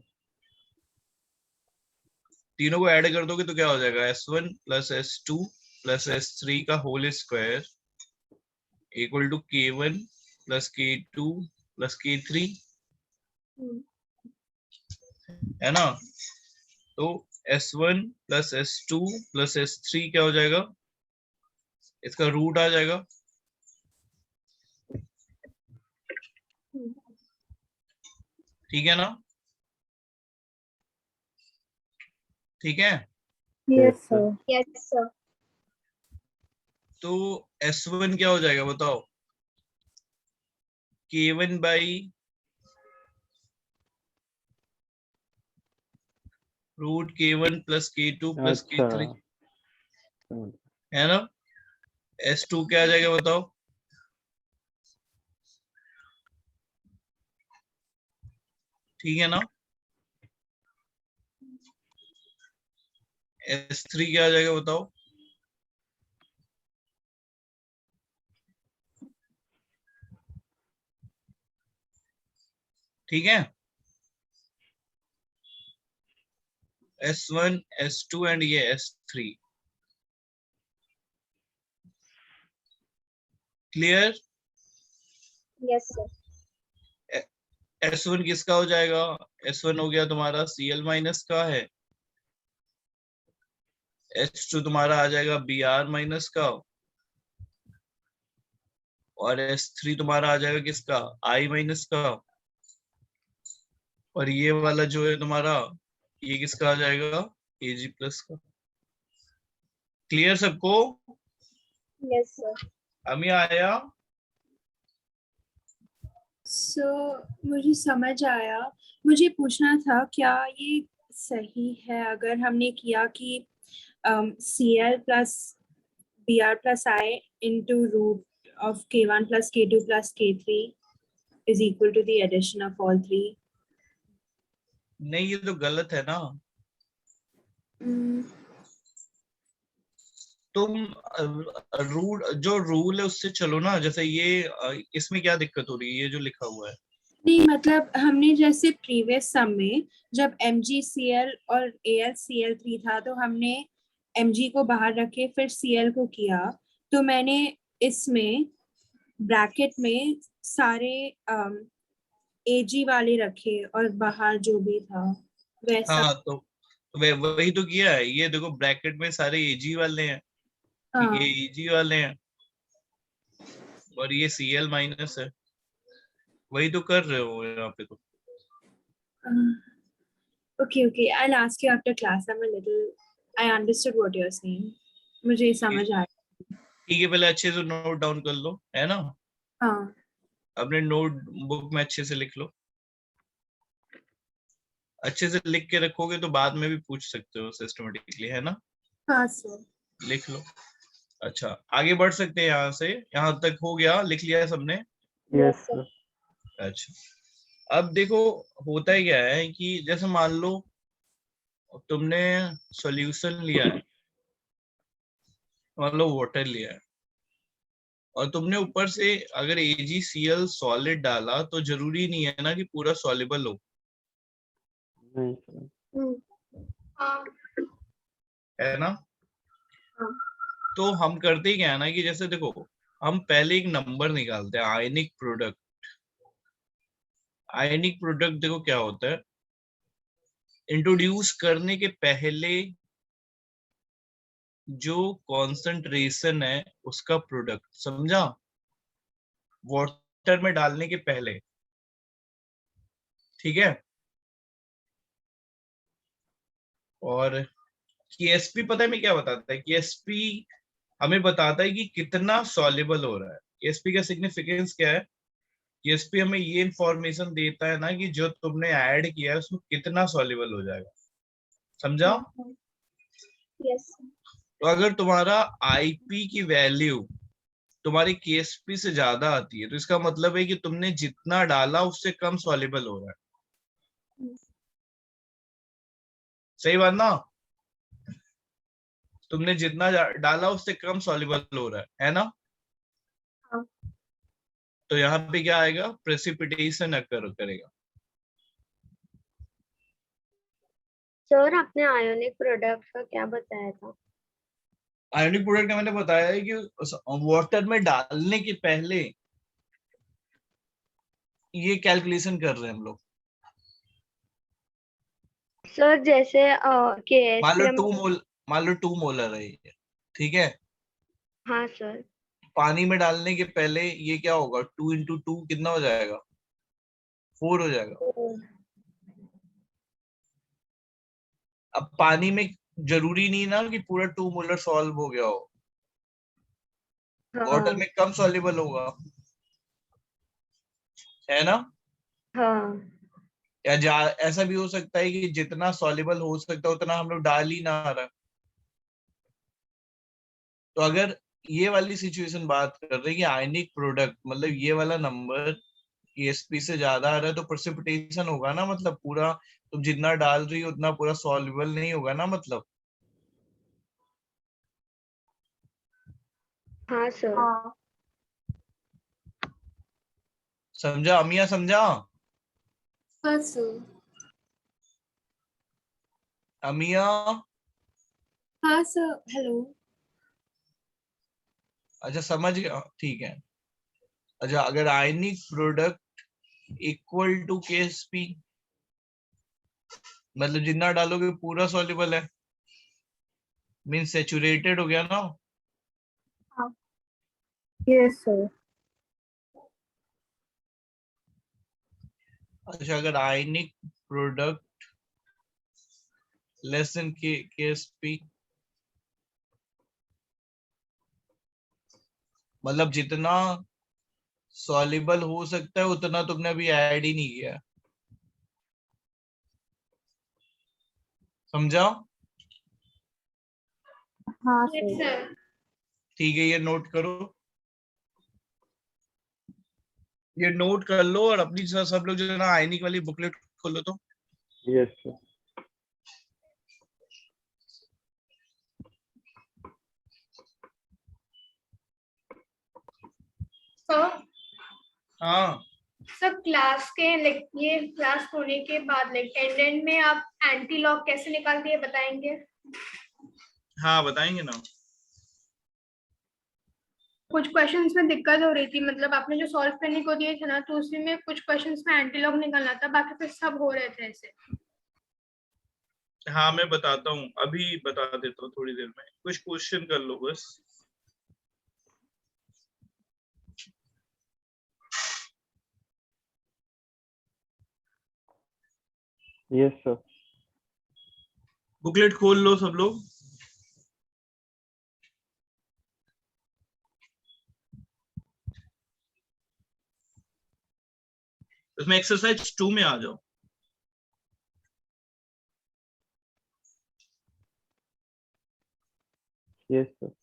तीनों को ऐड कर दोगे तो क्या हो जाएगा? S1 plus S2 plus S3 का whole square equal to K1 plus K2 plus K3, है ना? तो S1 plus S2 plus S3 क्या हो जाएगा? इसका रूट आ जाएगा। ठीक है ना? ठीक है। Yes sir. Yes sir. तो S1 क्या हो जाएगा बताओ? K1 by root K1 plus K2 plus अच्छा, K3, है ना? S2 क्या आ जाएगा बताओ? ठीक है ना? S3 क्या आ जाएगा बताओ? ठीक है। S1 S2 एंड ये S3। Clear? Yes sir. S1 किसका हो जाएगा? S1 हो गया तुम्हारा Cl माइनस का है। H2 तुम्हारा आ जाएगा Br माइनस का, और S3 तुम्हारा आ जाएगा किसका? I माइनस का, और ये वाला जो है तुम्हारा, ये किसका आ जाएगा? Ag प्लस का। क्लियर सबको? Yes sir. अमी आया? सो मुझे समझ आया। मुझे पूछना था क्या ये सही है अगर हमने किया कि CL plus BR plus I into root of K1 plus K2 plus K3 is equal to the addition of all three? नहीं, ये तो गलत है ना। तुम जो रूल है उससे चलो ना। जैसे ये इसमें क्या दिक्कत हो रही है? ये जो लिखा हुआ है, नहीं मतलब हमने जैसे प्रीवियस सम में जब MgCl और AlCl3 था तो हमने Mg को बाहर रखे फिर Cl को किया, तो मैंने इसमें ब्रैकेट में सारे Ag वाले रखे और बाहर जो भी था वैसा। हाँ तो वही तो किया है। ये देखो ब्रैकेट में सारे Ag वाले हैं, हाँ ये Ag वाले हैं, और ये Cl माइनस है। वही तो कर रहे हो यहाँ पे तो। Okay, I'll ask you after class. I understood what you're saying. मुझे समझ आया। ठीक है, पहले अच्छे से नोट डाउन कर लो, है ना? हाँ अपने नोट बुक में अच्छे से लिख लो। अच्छे से लिख के रखोगे तो बाद में भी पूछ सकते हो सिस्टमेटिकली, है ना? हाँ सर। लिख लो। अच्छा, आगे बढ़ सकते हैं यहाँ से। यहाँ तक हो गया, लिख लिया है सबने? Yes sir. अच्छा, अब देखो होता ही क्या है कि जैसे मान लो तुमने सॉल्यूशन लिया है, मान लो वाटर लिया है, और तुमने ऊपर से अगर AgCl सॉलिड डाला तो जरूरी नहीं है ना कि पूरा सॉल्युबल हो, नहीं सर। हाँ है ना? हाँ। तो हम करते ही क्या है ना कि जैसे देखो, हम पहले एक नंबर निकालते हैं आयनिक प्रोडक्ट। आयनिक प्रोडक्ट देखो क्या होता है, इंट्रोड्यूस करने के पहले जो कॉन्सेंट्रेशन है उसका प्रोडक्ट, समझा? वाटर में डालने के पहले, ठीक है? और KSP पता है मैं क्या बताता है? KSP हमें बताता है कि कितना सॉल्युबल हो रहा है। KSP का सिग्निफिकेंस क्या है? KSP हमें ये इंफॉर्मेशन देता है ना कि जो तुमने ऐड किया है उसमें कितना सॉल्युबल हो जाएगा, समझा? यस। तो अगर तुम्हारा IP की वैल्यू तुम्हारी KSP से ज्यादा आती है तो इसका मतलब है कि तुमने जितना डाला उससे कम सॉल्युबल हो रहा है। सही बात ना? तुमने जितना डाला उससे कम सॉल्युबल हो रहा है ना? हाँ। तो यहाँ पे क्या आएगा? प्रेसिपिटेशन अकर करेगा। सर आपने आयोनिक प्रोडक्ट का क्या बताया था? आयोनिक प्रोडक्ट का मैंने बताया है कि वाटर में डालने के पहले ये कैलकुलेशन कर रहे हैं हम लोग। सर जैसे मान लो 2 मोलर है ये, ठीक है? हाँ सर। पानी में डालने के पहले ये क्या होगा? 2 into 2 कितना हो जाएगा? 4 हो जाएगा। अब पानी में जरूरी नहीं ना कि पूरा 2 मोलर सॉल्व हो गया हो, वाटर हाँ में कम सॉल्युबल होगा, है ना? हाँ या ऐसा भी हो सकता है कि जितना सॉल्युबल हो सकता है उतना हम लोग डाल ही ना रहा। तो अगर ये वाली सिचुएशन बात कर रहे हैं कि आयनिक प्रोडक्ट मतलब ये वाला नंबर KSP से ज्यादा आ रहा है तो प्रेसिपिटेशन होगा ना, मतलब पूरा तुम जितना डाल रही हो उतना पूरा सॉल्युबल नहीं होगा ना, मतलब। हाँ सर। हाँ समझा अमिया? समझा सर। अमिया? हाँ सर। हेलो। अच्छा समझ गया, ठीक है। अच्छा, अगर ionic product equal to KSP मतलब जितना डालोगे पूरा सॉल्युबल है, मीन सेचुरेटेड हो गया ना? Yes sir. अच्छा, अगर ionic product less than KSP मतलब जितना सॉल्युबल हो सकता है उतना तुमने अभी ऐड ही नहीं किया, समझा? हाँ yes सर। sir. ठीक है, ये नोट करो, ये नोट कर लो और अपनी सब लोग जो है ना आयनिक वाली बुकलेट खोलो तो। Yes sir. सर हाँ सर क्लास के लाइक ये क्लास होने के बाद लाइक एंड में आप एंटी लॉग कैसे निकालते हैं बताएंगे? हाँ बताएंगे ना। कुछ क्वेश्चंस में दिक्कत हो रही थी, मतलब आपने जो सॉल्व करने को दिए थे ना तो उसी में कुछ क्वेश्चंस में एंटी लॉग निकालना था, बाकी फिर सब हो रहे थे ऐसे। हाँ मैं बताता हूँ, अभी बता देता हूँ थोड़ी देर में। कुछ क्वेश्चन कर लो बस। Yes sir. बुकलेट खोल लो सब लोग। उसमें एक्सरसाइज 2 में आ जाओ। Yes sir.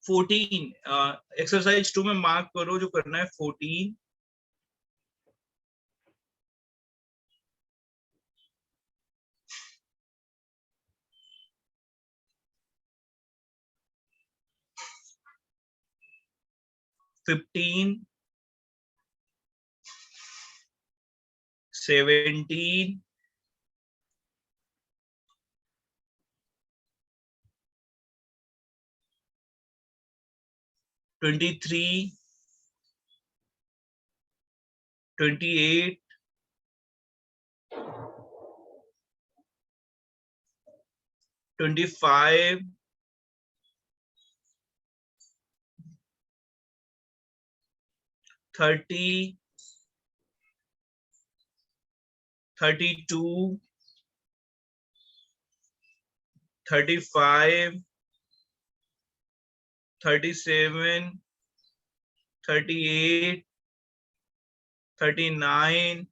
फोर्टीन एक्सरसाइज 2 में मार्क करो जो करना है। 14, 15, 17, 23, 28, 25, 30, 32, 35, 37, 38, 39,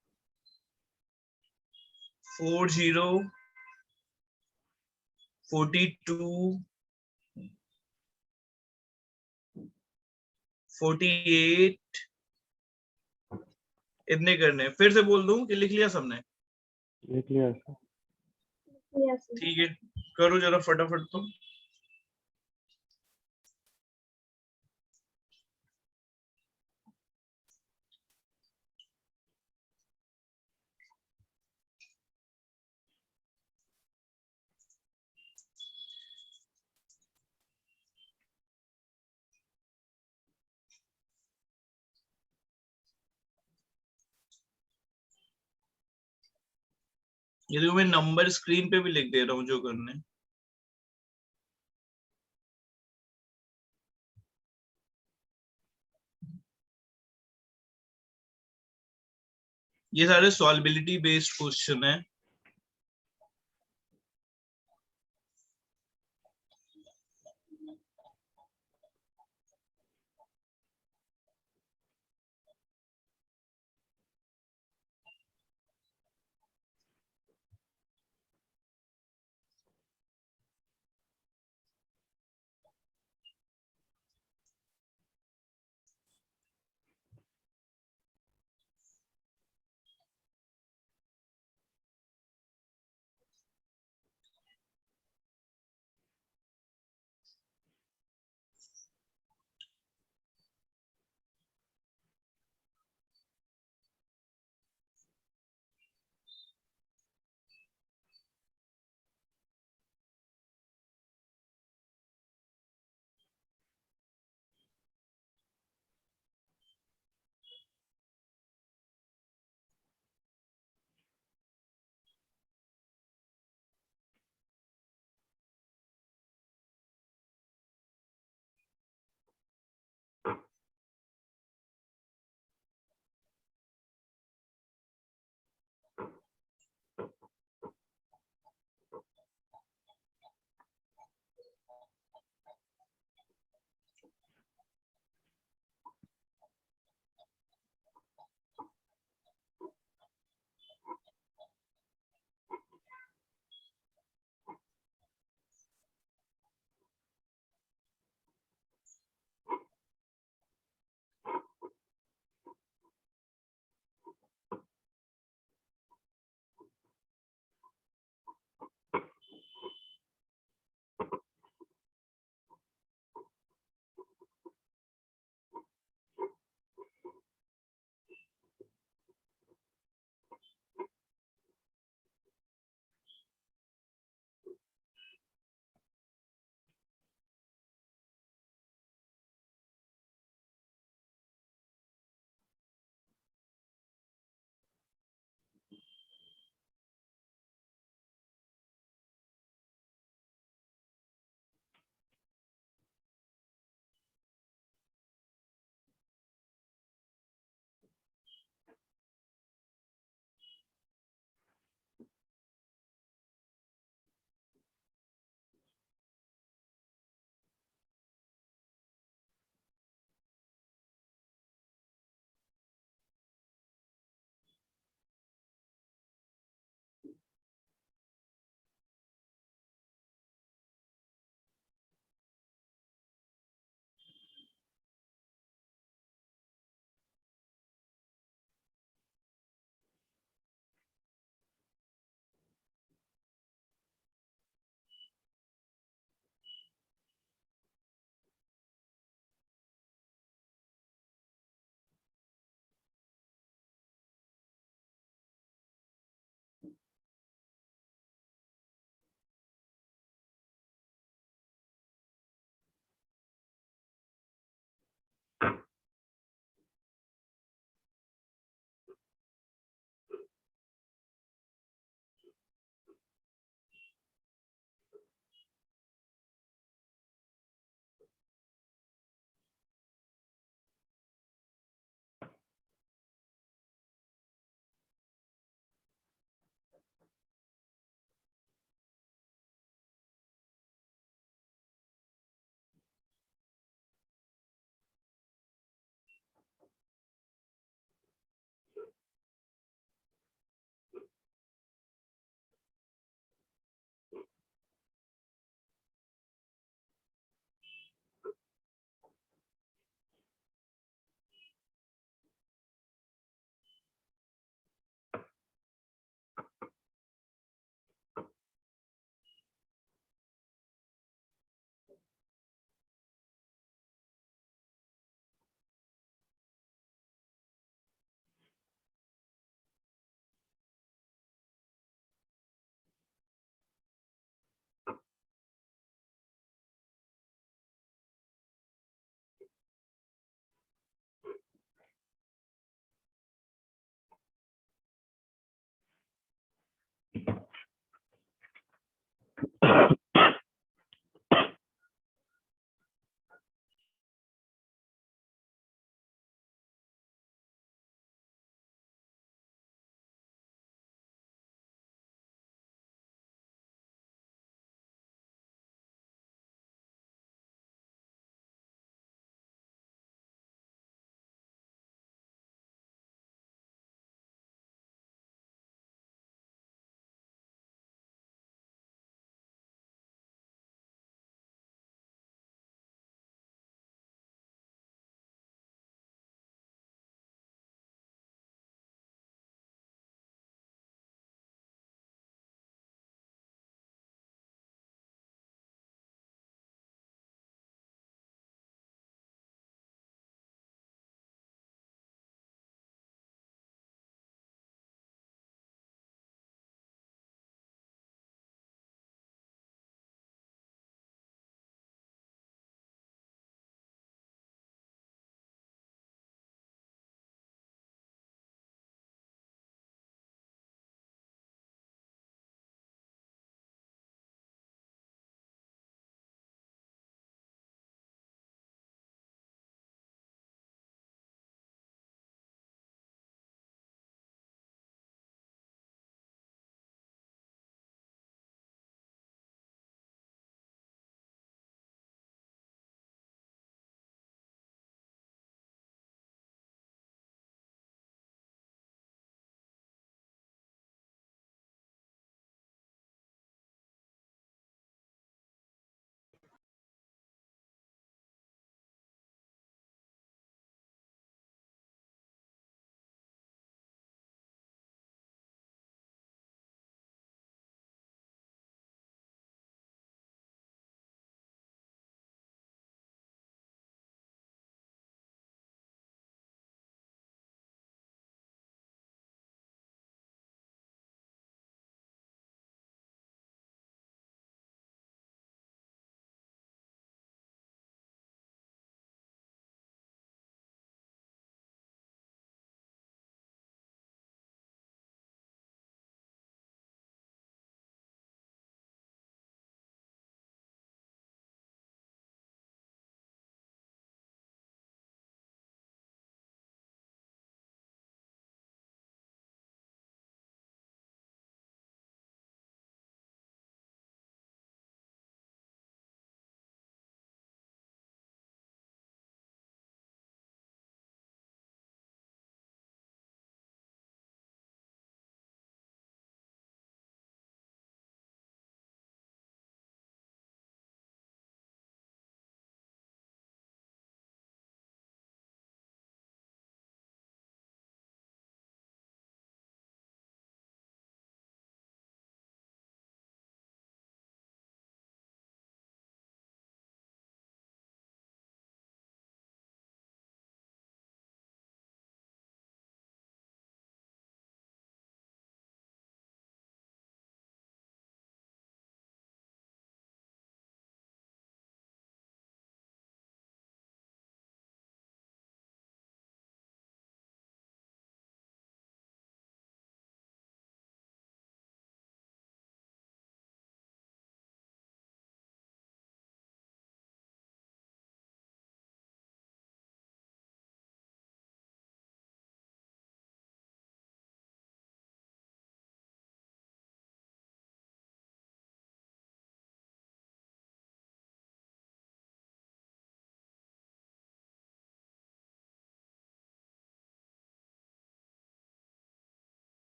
40, 42, 48, इतने करने हैं। फिर से बोल दूं कि लिख लिया सबने? लिख लिया सर। ठीक है, करो जरा फटाफट तो। ये देखो मैं नंबर स्क्रीन पे भी लिख दे रहा हूँ जो करने हैं। ये सारे सॉल्बिलिटी बेस्ड क्वेश्चन है।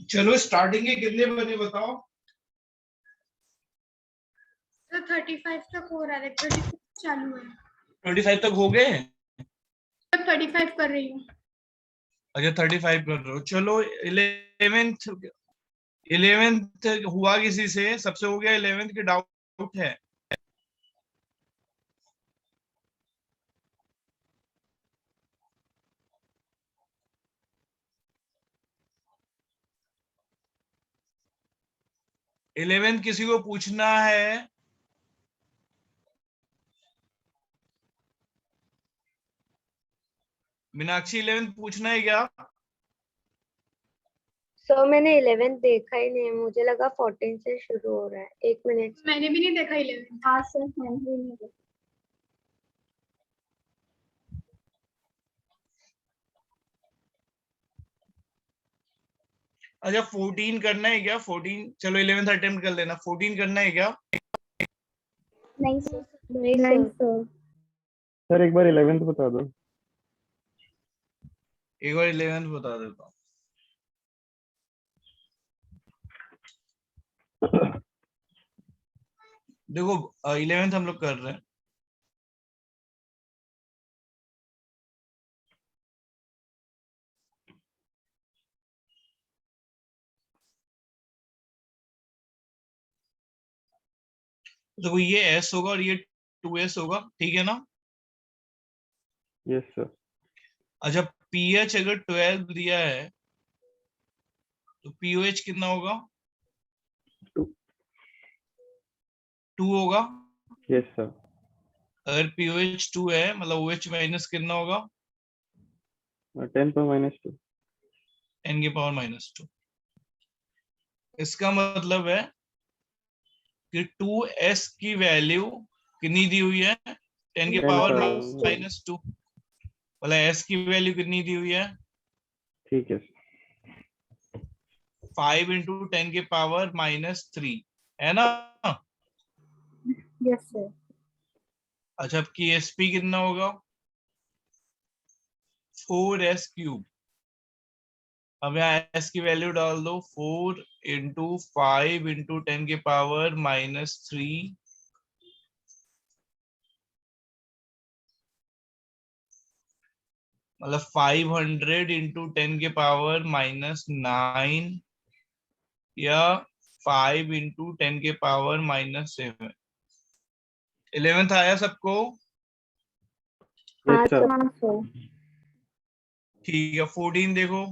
चलो स्टार्टिंग के कितने बने बताओ। तो 35 तक हो रहा है, 36 चालू है। 25 तक हो गए। अब 35 कर रही हूँ। अच्छा 35 कर रहे हो, चलो 11th हुआ किसी से, सबसे हो गया 11th के डाउट है। इलेवेंथ किसी को पूछना है? मीनाक्षी 11th पूछना है क्या? सर मैंने 11 देखा ही नहीं, मुझे लगा 14 से शुरू हो रहा है। 1 मिनट। मैंने भी नहीं देखा 11। हाँ सर, मैंने भी नहीं देखा। अच्छा 14 करना है क्या? 14 चलो 11th अटेम्प्ट कर लेना। 14 करना है क्या? नहीं सर, नहीं सर। सर एक बार 11th बता दो। एक बार 11th बता देता हूँ। देखो 11th हम लोग कर रहे हैं। देखो ये S होगा और ये 2S होगा, ठीक है ना? Yes sir. अच्छा pH अगर 12 दिया है तो pOH कितना होगा? 2। 2 होगा। Yes sir. अगर pOH 2 है मतलब OH माइनस कितना होगा? 10 पर -2। 10 की पावर -2। इसका मतलब है कि 2S की वैल्यू कितनी दी हुई है? 10 की 10 पावर पर -2। मतलब S की वैल्यू कितनी दी हुई है? ठीक है सर। 5 इंटू 10 की पावर -3 है ना? Yes sir. अच्छा अब की SP कितना होगा? 4S cube. अब यहाँ S की वैल्यू डाल दो, 4 इंटू 5 इंटू 10 की पावर -3 मतलब 500 इंटू 10 के पावर -9 या 5 इंटू 10 के पावर -7। 11th आया सबको? Yes sir. हाँ सर। ठीक है 14 देखो।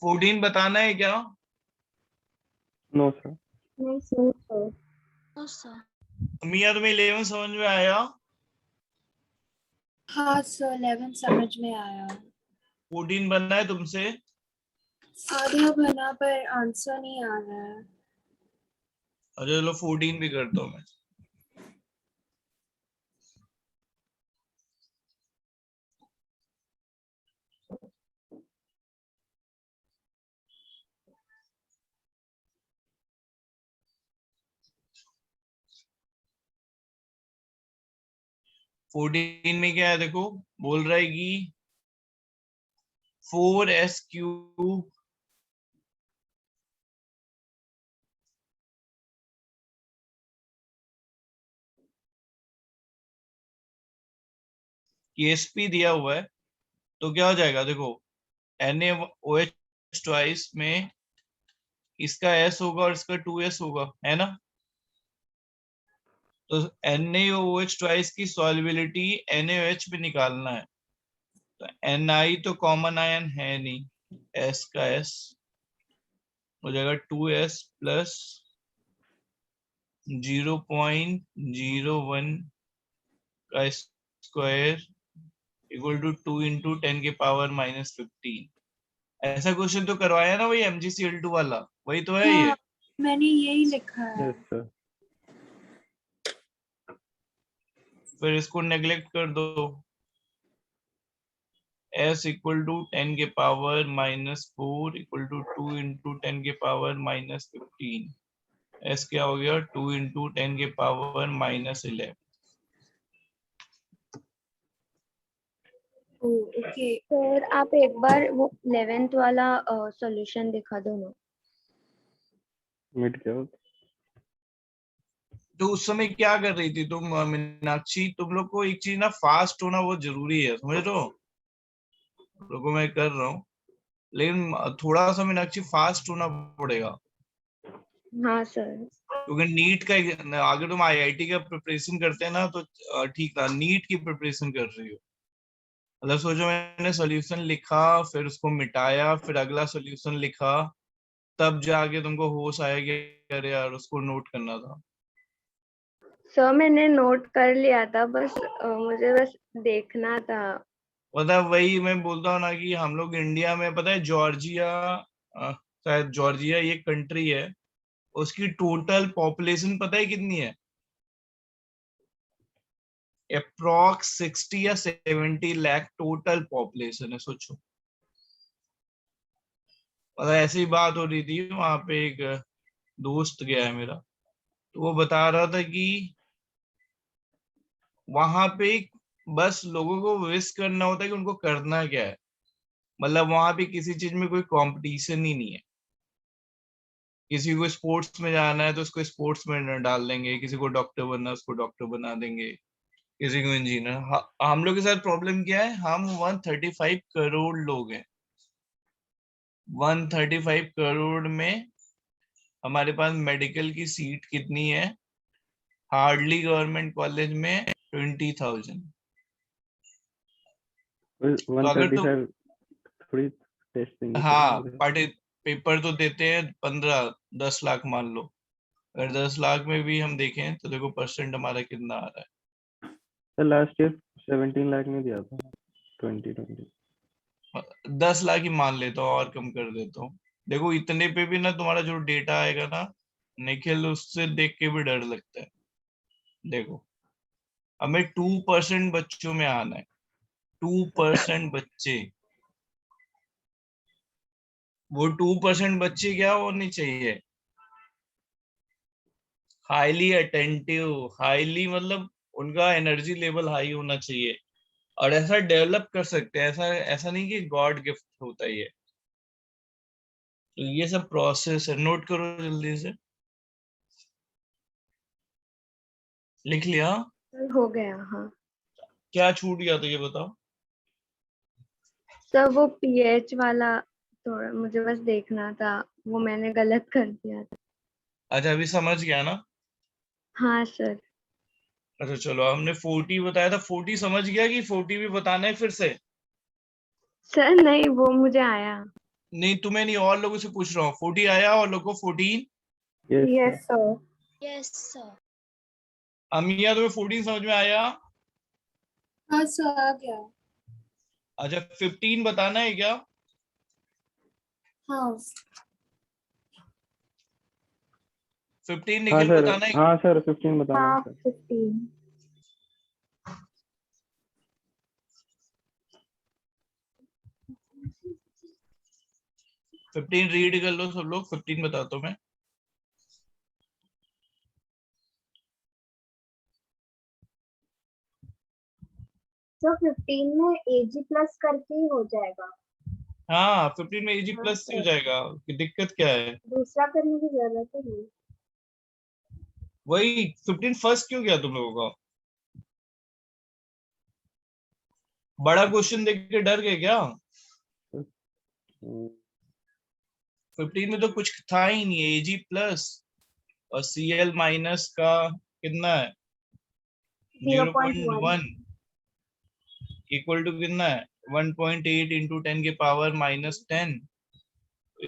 14 बताना है क्या? No sir. नहीं सर। मिया तुम्हें 11 समझ में आया? हाँ सर 11 समझ में आया। 14 बनना है तुमसे। आधा बना पर आंसर नहीं आ रहा है। अच्छा चलो 14 भी करता हूँ मैं। फोर्टीन में क्या है देखो, बोल रहा है कि 4S क्यूब KSP दिया हुआ है तो क्या हो जाएगा देखो, NaOH ट्वाइस में इसका S होगा और इसका 2S होगा, है ना? तो NaOH ट्वाइस की सॉल्युबिलिटी NaOH में निकालना है। तो Ni तो कॉमन आयन है नहीं, S का S हो जाएगा 2S प्लस 0.01 का स्क्वायर इक्वल टू 2 इंटू 10 के पावर -15। ऐसा क्वेश्चन तो करवाया ना वही MgCl2 वाला, वही तो है ये। हाँ मैंने यही लिखा है। Yes sir. फिर इसको नेग्लेक्ट कर दो। S इक्वल टू 10 के पावर -4 इक्वल टू 2 इंटू 10 के पावर -15। S क्या हो गया? 2 इंटू 10 के पावर -11। ओके सर आप एक बार वो 11th वाला सॉल्यूशन दिखा दो ना। मिट क्या होता तो उस समय क्या कर रही थी तुम मीनाक्षी? तुम लोग को एक चीज ना, फास्ट होना बहुत जरूरी है, समझ रहे हो? लोगों मैं कर रहा हूँ, लेकिन थोड़ा सा मीनाक्षी फास्ट होना पड़ेगा, हाँ सर। क्योंकि नीट का अगर तुम आईआईटी का प्रिपरेशन करते हैं ना तो ठीक था, नीट की प्रिपरेशन कर रही हो, मतलब सोचो मैंने सॉल्यूशन लिखा, फिर उसको मिटाया, फिर अगला सॉल्यूशन लिखा, तब जाके तुमको होश आया कि अरे यार उसको नोट करना था। सर मैंने नोट कर लिया था, बस मुझे बस देखना था। मतलब वही मैं बोलता हूँ ना कि हम लोग इंडिया में, पता है जॉर्जिया, शायद जॉर्जिया ये कंट्री है, उसकी टोटल पॉपुलेशन पता है कितनी है? अप्रॉक्स 60 या 70 लाख टोटल पॉपुलेशन है, सोचो। मतलब ऐसी बात हो रही थी, वहां पे एक दोस्त गया है मेरा, तो वो बता रहा था कि वहां पे बस लोगों को विश करना होता है कि उनको करना क्या है, मतलब वहां पे किसी चीज में कोई कंपटीशन ही नहीं है। किसी को स्पोर्ट्स में जाना है तो उसको स्पोर्ट्स में डाल देंगे, किसी को डॉक्टर बनना है उसको डॉक्टर बना देंगे, किसी को इंजीनियर। हम लोग के साथ प्रॉब्लम क्या है, हम 135 करोड़ लोग हैं, 135 करोड़ में हमारे पास मेडिकल की सीट कितनी है? हार्डली गवर्नमेंट कॉलेज में 20,000। है तो अगर तुम 135 थोड़ी टेस्ट देंगे फिर हाँ मेरे। पार्टी पेपर तो देते हैं 15-10 लाख मान लो, अगर 10 लाख में भी हम देखें तो देखो परसेंट हमारा कितना आ रहा सर लास्ट ईयर 17 लाख में दिया था 2020। है। 10 लाख ही मान लेता हूँ और कम कर देता हूँ। देखो इतने पे भी ना तुम्हारा जो डेटा आएगा ना निखिल, उससे देख के भी डर लगता है। देखो हमें 2% बच्चों में आना है, 2% बच्चे। वो 2% बच्चे क्या होने चाहिए? हाईली अटेंटिव, हाईली मतलब उनका एनर्जी लेवल हाई होना चाहिए, और ऐसा डेवलप कर सकते हैं, ऐसा ऐसा नहीं कि गॉड गिफ्ट होता है ये। तो ये सब प्रोसेस है, नोट करो जल्दी से। लिख लिया? हो गया हाँ। क्या छूट गया तो ये बताओ। सर वो पीएच वाला थोड़ा मुझे बस देखना था, वो मैंने गलत कर दिया था। अच्छा अभी समझ गया ना? हाँ सर। अच्छा चलो, हमने 40 बताया था, 40 समझ गया कि 40 भी बताना है फिर से? सर नहीं वो मुझे आया। नहीं तुम्हें नहीं, और लोगों से पूछ रहा हूँ, 40 आया और लोगों को 14? Yes sir. अमिया तुम्हें 14 समझ में आया? हाँ सर आ गया। अच्छा 15 बताना है क्या? हाँ 15 हाँ निखिल सर, बताना है? हाँ सर 15 बताना है हाँ सर। 15। 15 रीड कर लो सब लोग, 15 बताता हूँ मैं। तो 15 में एजी प्लस करके ही हो जाएगा। हाँ 15 में एजी हाँ प्लस ही हो सर, जाएगा, कि दिक्कत क्या है? दूसरा करने की जरूरत ही नहीं। वही 15 फर्स्ट क्यों किया तुम लोगों का? बड़ा क्वेश्चन देख के डर गए क्या? 15 में तो कुछ था ही नहीं, एजी प्लस और सीएल माइनस का कितना है? 0.1। 0.1 इक्वल टू कितना है? 1.8 इंटू 10 के पावर माइनस 10।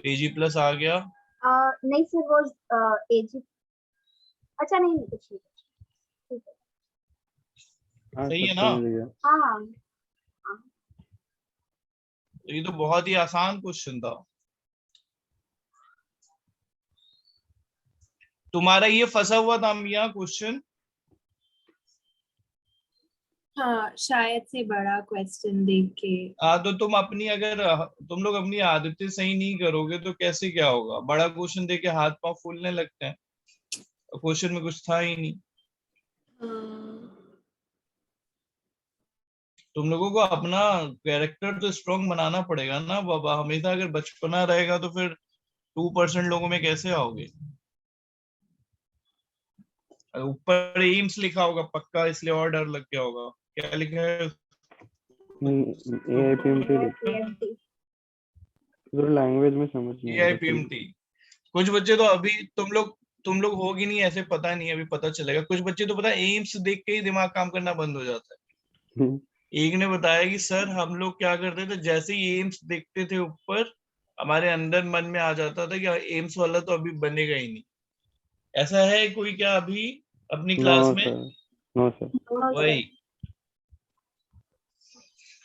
एजी प्लस आ गया। नहीं सर वो एजी, अच्छा नहीं नहीं कुछ नहीं, ठीक है। हाँ सही सर है ना? समझ गया। हाँ हाँ। तो ये तो बहुत ही आसान क्वेश्चन था। तुम्हारा ये फंसा हुआ था मिया क्वेश्चन। हाँ शायद से बड़ा क्वेश्चन देख के। तो तुम अपनी, अगर तुम लोग अपनी आदतें सही नहीं करोगे तो कैसे क्या होगा? बड़ा क्वेश्चन देके हाथ पांव फूलने लगते हैं, क्वेश्चन में कुछ था ही नहीं। हाँ तुम लोगों को अपना कैरेक्टर तो स्ट्रांग बनाना पड़ेगा ना बाबा। हमेशा अगर बचपना रहेगा तो फिर 2% लोगों में कैसे आओगे। ऊपर एम्स लिखा होगा पक्का, इसलिए और डर लग गया होगा। क्या लिखा है? AIPMT जरा लैंग्वेज में समझ नहीं आ रहा सही। AIPMT। कुछ बच्चे तो अभी तुम लोग होगी नहीं ऐसे, पता नहीं, अभी पता चलेगा। कुछ बच्चे तो पता है एम्स देख के ही दिमाग काम करना बंद हो जाता है। एक ने बताया कि सर हम लोग क्या करते थे, जैसे ही एम्स देखते थे ऊपर, हमारे अंदर मन में आ जाता था कि एम्स वाला तो अभी बनेगा ही नहीं। ऐसा है कोई क्या अभी अपनी नो क्लास में? Sir, no sir. वही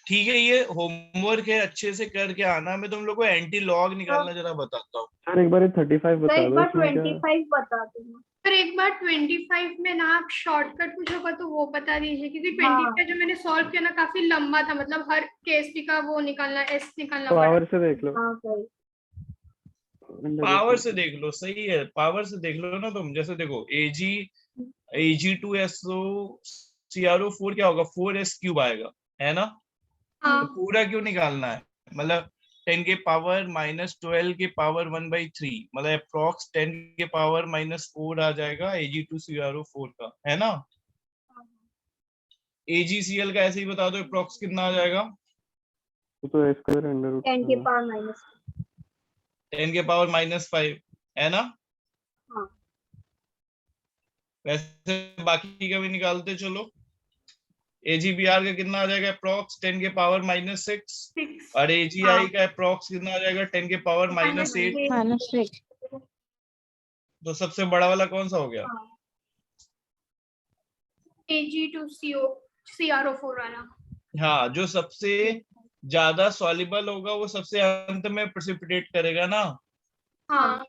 ठीक है, ये होमवर्क है, अच्छे से करके आना। मैं तुम लोग को एंटी लॉग निकालना जरा बताता हूँ। सर एक बार ये 35 बता दो, इसमें क्या? 25 बता दूंगा। पर एक बार 25 में ना आप शॉर्टकट कुछ होगा तो वो बता दीजिए, क्योंकि 20 हाँ। का जो मैंने सॉल्व किया ना काफी लंबा था, मतलब हर केस का वो निकालना, एस निकालना पड़ा। पावर से देख लो। हाँ सही। पावर से देख लो, सही है, पावर से देख लो ना तुम। जैसे देखो Ag2SO CrO4 क्या होगा, 4s क्यूब आएगा, है ना? हाँ तो पूरा क्यों निकालना है? मतलब 10 के पावर -12 के पावर 1/3, मतलब अप्रोक्स 10 के पावर -4 आ जाएगा Ag2CrO4 का, है ना? AgCl का ऐसे ही बता दो अप्रोक्स कितना आ जाएगा। वो तो S² अंडर रूट 10 के पावर माइनस 10 के पावर -5, है ना? हाँ। वैसे बाकी का भी निकालते चलो। AgBr का कितना आ जाएगा अप्रोक्स 10 के पावर -6, 6 और AgI का अप्रोक्स कितना आ जाएगा 10 के पावर -8। -6 तो सबसे बड़ा वाला कौन सा हो गया? Ag2CrO4 वाला। हाँ, जो सबसे ज्यादा सॉल्युबल होगा वो सबसे अंत में प्रेसिपिटेट करेगा ना, हाँ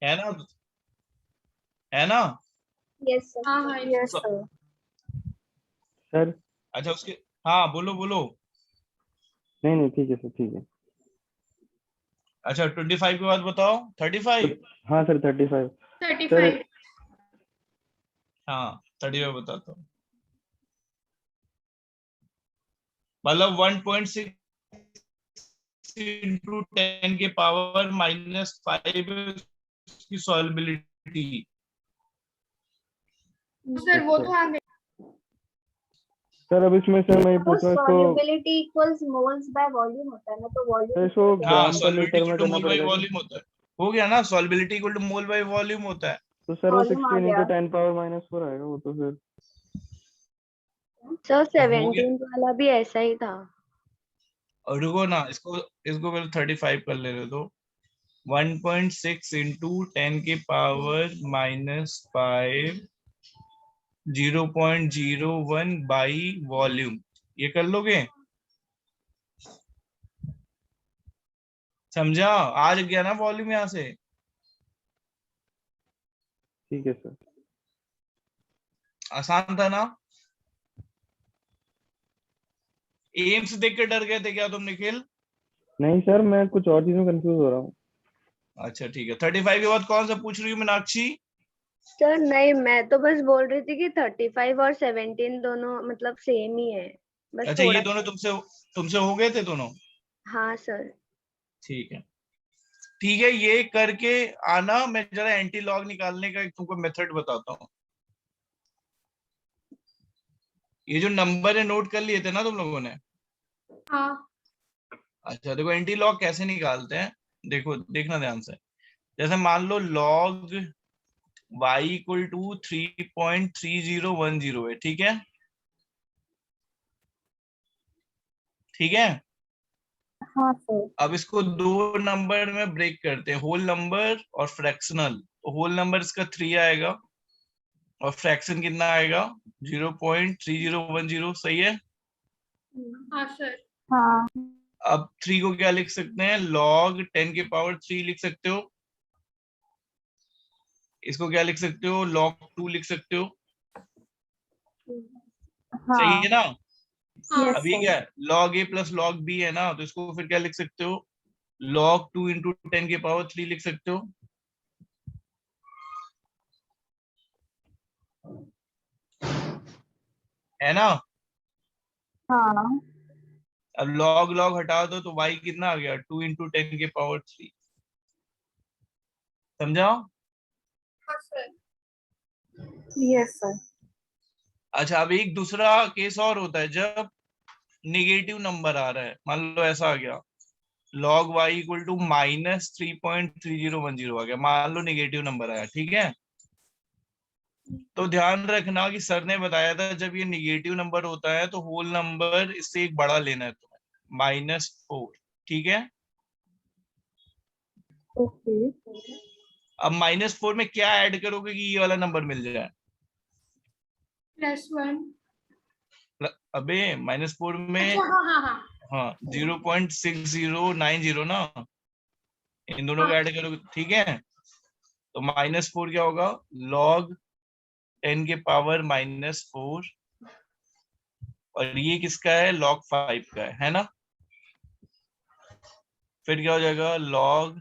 है ना? है ना? Yes sir. हाँ हाँ यस सर। सर। अच्छा उसके, हाँ बोलो बोलो। नहीं ठीक है सर, ठीक है। अच्छा 25 के बाद बताओ 35। हाँ सर 35। 35। हाँ 35 बताता हूँ। मतलब 1.6 इंटू 10 के पावर -5 की सॉल्युबिलिटी। सर वो तो आ गए। सर अब इसमें सर मैं तो पूछ रहा हूँ इसको, solubility equals moles bye volume होता है ना, तो सर वॉल्यूम इसको हाँ, ग्राम पर सॉल्युबिलिटी लीटर में इक्वल टू करना मोल बाय पड़ेगा क्या? वॉल्यूम होता है। हो गया ना, solubility equal to mole by volume होता है। तो सर वो वॉल्यूम आ 16 गया। इंटू 10 पावर -4 आएगा वो तो फिर। सर हो गया। 17 वाला भी ऐसा ही था। और रुको ना, इसको इसको पहले 35 कर लेने दो। 1.6 इंटू 10 के पावर -5 0.01 बाई वॉल्यूम, ये कर लोगे? समझा? आज गया ना वॉल्यूम यहाँ से। ठीक है सर। आसान था ना? एम्स देख के डर गए थे क्या तुम निखिल? नहीं सर, मैं कुछ और चीजों में कंफ्यूज हो रहा हूँ। अच्छा ठीक है, 35 के बाद कौन सा पूछ रही हूँ मीनाक्षी? सर नहीं, मैं तो बस बोल रही थी कि 35 और 17 दोनों मतलब सेम ही है, बस अच्छा, ये थोड़ा। दोनों तुमसे हो गए थे दोनों? हाँ सर। ठीक है ठीक है, ये करके आना। मैं जरा एंटी लॉग निकालने का एक तुमको मेथड बताता हूँ। ये जो नंबर है नोट कर लिए थे ना तुम लोगों ने? हाँ अच्छा देखो एंटी लॉग कैसे निकालते हैं, देखो देखना ध्यान से। जैसे मान लो लॉग y इक्वल टू 3.3010 है, ठीक है? ठीक है, हाँ सर। अब इसको दो नंबर में ब्रेक करते हैं, होल नंबर और फ्रैक्शनल। होल नंबर इसका 3 आएगा और फ्रैक्शन कितना आएगा 0.3010, सही है? हाँ सर। हाँ। अब 3 को क्या लिख सकते हैं, log 10 के पावर 3 लिख सकते हो। इसको क्या लिख सकते हो, log 2 लिख सकते हो। सही हाँ। है ना? हाँ यस अभी सर। क्या है, log a plus log b है ना, तो इसको फिर क्या लिख सकते हो, log 2 इंटू 10 के पावर 3 लिख सकते हो। है ना? हाँ अब log log हटा दो तो y कितना आ गया, 2 into 10 के पावर 3। समझा? हाँ सर। Yes sir. अच्छा, अब एक दूसरा केस और होता है जब निगेटिव नंबर आ रहा है। मान लो ऐसा आ गया, log y इक्वल टू -3.3010 आ गया, मान लो निगेटिव नंबर आया, ठीक है। तो ध्यान रखना कि सर ने बताया था जब ये निगेटिव नंबर होता है तो होल नंबर इससे एक बड़ा लेना है तुम्हें, -4, ठीक है। ओके। अब -4 में क्या ऐड करोगे कि ये वाला नंबर मिल जाए? +1। अबे -4 में अच्छा हाँ हाँ हाँ। हाँ 0.6090 ना, इन दोनों का ऐड करोगे, ठीक है। तो -4 क्या होगा, log 10 के पावर -4, और ये किसका है, log 5 का है ना। फिर क्या हो जाएगा, log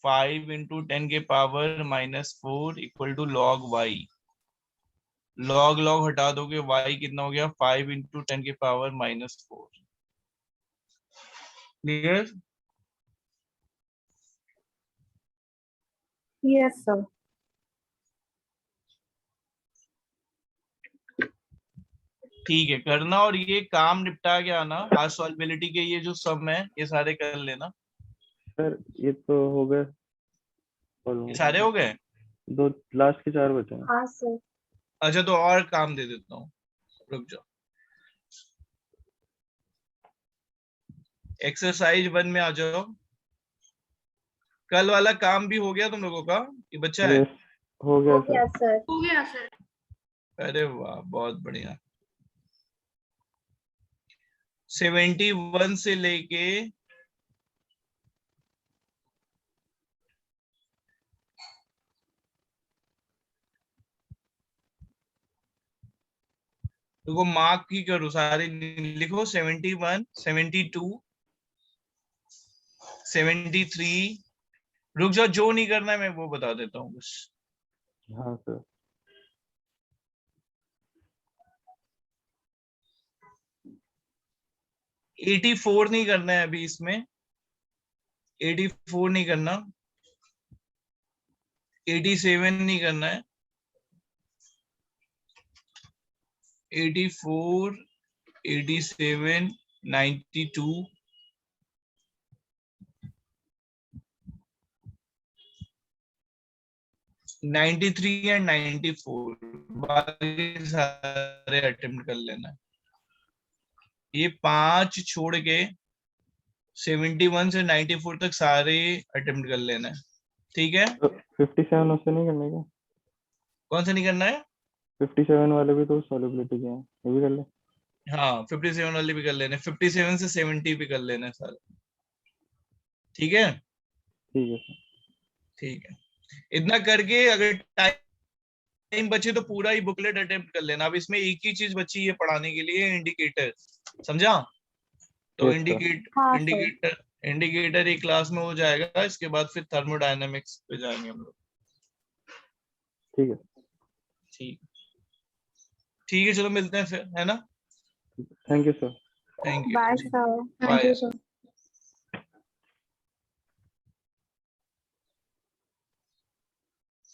5 into 10 के power -4 equal to log y। log log हटा दोगे, y कितना हो गया, 5 into 10 के पावर -4। क्लियर? Yes sir. ठीक है, करना, और ये काम निपटा के आना। आज सॉल्वेबिलिटी के ये जो सम है ये सारे कर लेना। सर ये तो हो गए ये almost। सारे हो गए? दो लास्ट के 4 बचे हैं। हाँ सर। अच्छा, तो और काम दे देता हूँ, रुक जाओ। एक्सरसाइज 1 में आ जाओ। कल वाला काम भी हो गया तुम लोगों का, ये बच्चा है? यस हो गया हो सर। गया सर। हो गया सर। अरे वाह, बहुत बढ़िया। 71 से लेके 'देखो मार्क की करो सारे, लिखो 71, 72, 73। रुक जाओ, जो नहीं करना है मैं वो बता देता हूँ बस। हाँ सर। 84 नहीं करना है अभी इसमें, 84 नहीं करना, 87 नहीं करना है, 84, 87, 92, 93 एंड 94, बाकी सारे अटेम्प्ट कर लेना है। ये 5 छोड़ के 71 से 94 तक सारे अटेम्प्ट कर लेना है, ठीक है। तो 57 उससे नहीं करने का? कौन सा नहीं करना है? 57 वाले भी तो सॉल्युबिलिटी के हैं, ये भी कर ले। हाँ 57 वाले भी कर लेने, 57 से 70 भी कर लेना है सारे, ठीक है। ठीक है सर। ठीक है, इतना करके अगर टाइम बचे तो पूरा ही बुकलेट अटेम्प्ट कर लेना। अब इसमें एक ही चीज बची है पढ़ाने के लिए, इंडिकेटर, समझा? तो यस सर। हाँ सर। इंडिकेटर एक क्लास में हो जाएगा, इसके बाद फिर थर्मोडायनेमिक्स पे जाएंगे हम लोग। ठीक है। ठीक, ठीक है, चलो मिलते हैं फिर, है ना। Thank you sir. Thank you, bye sir. Thank bye. You sir.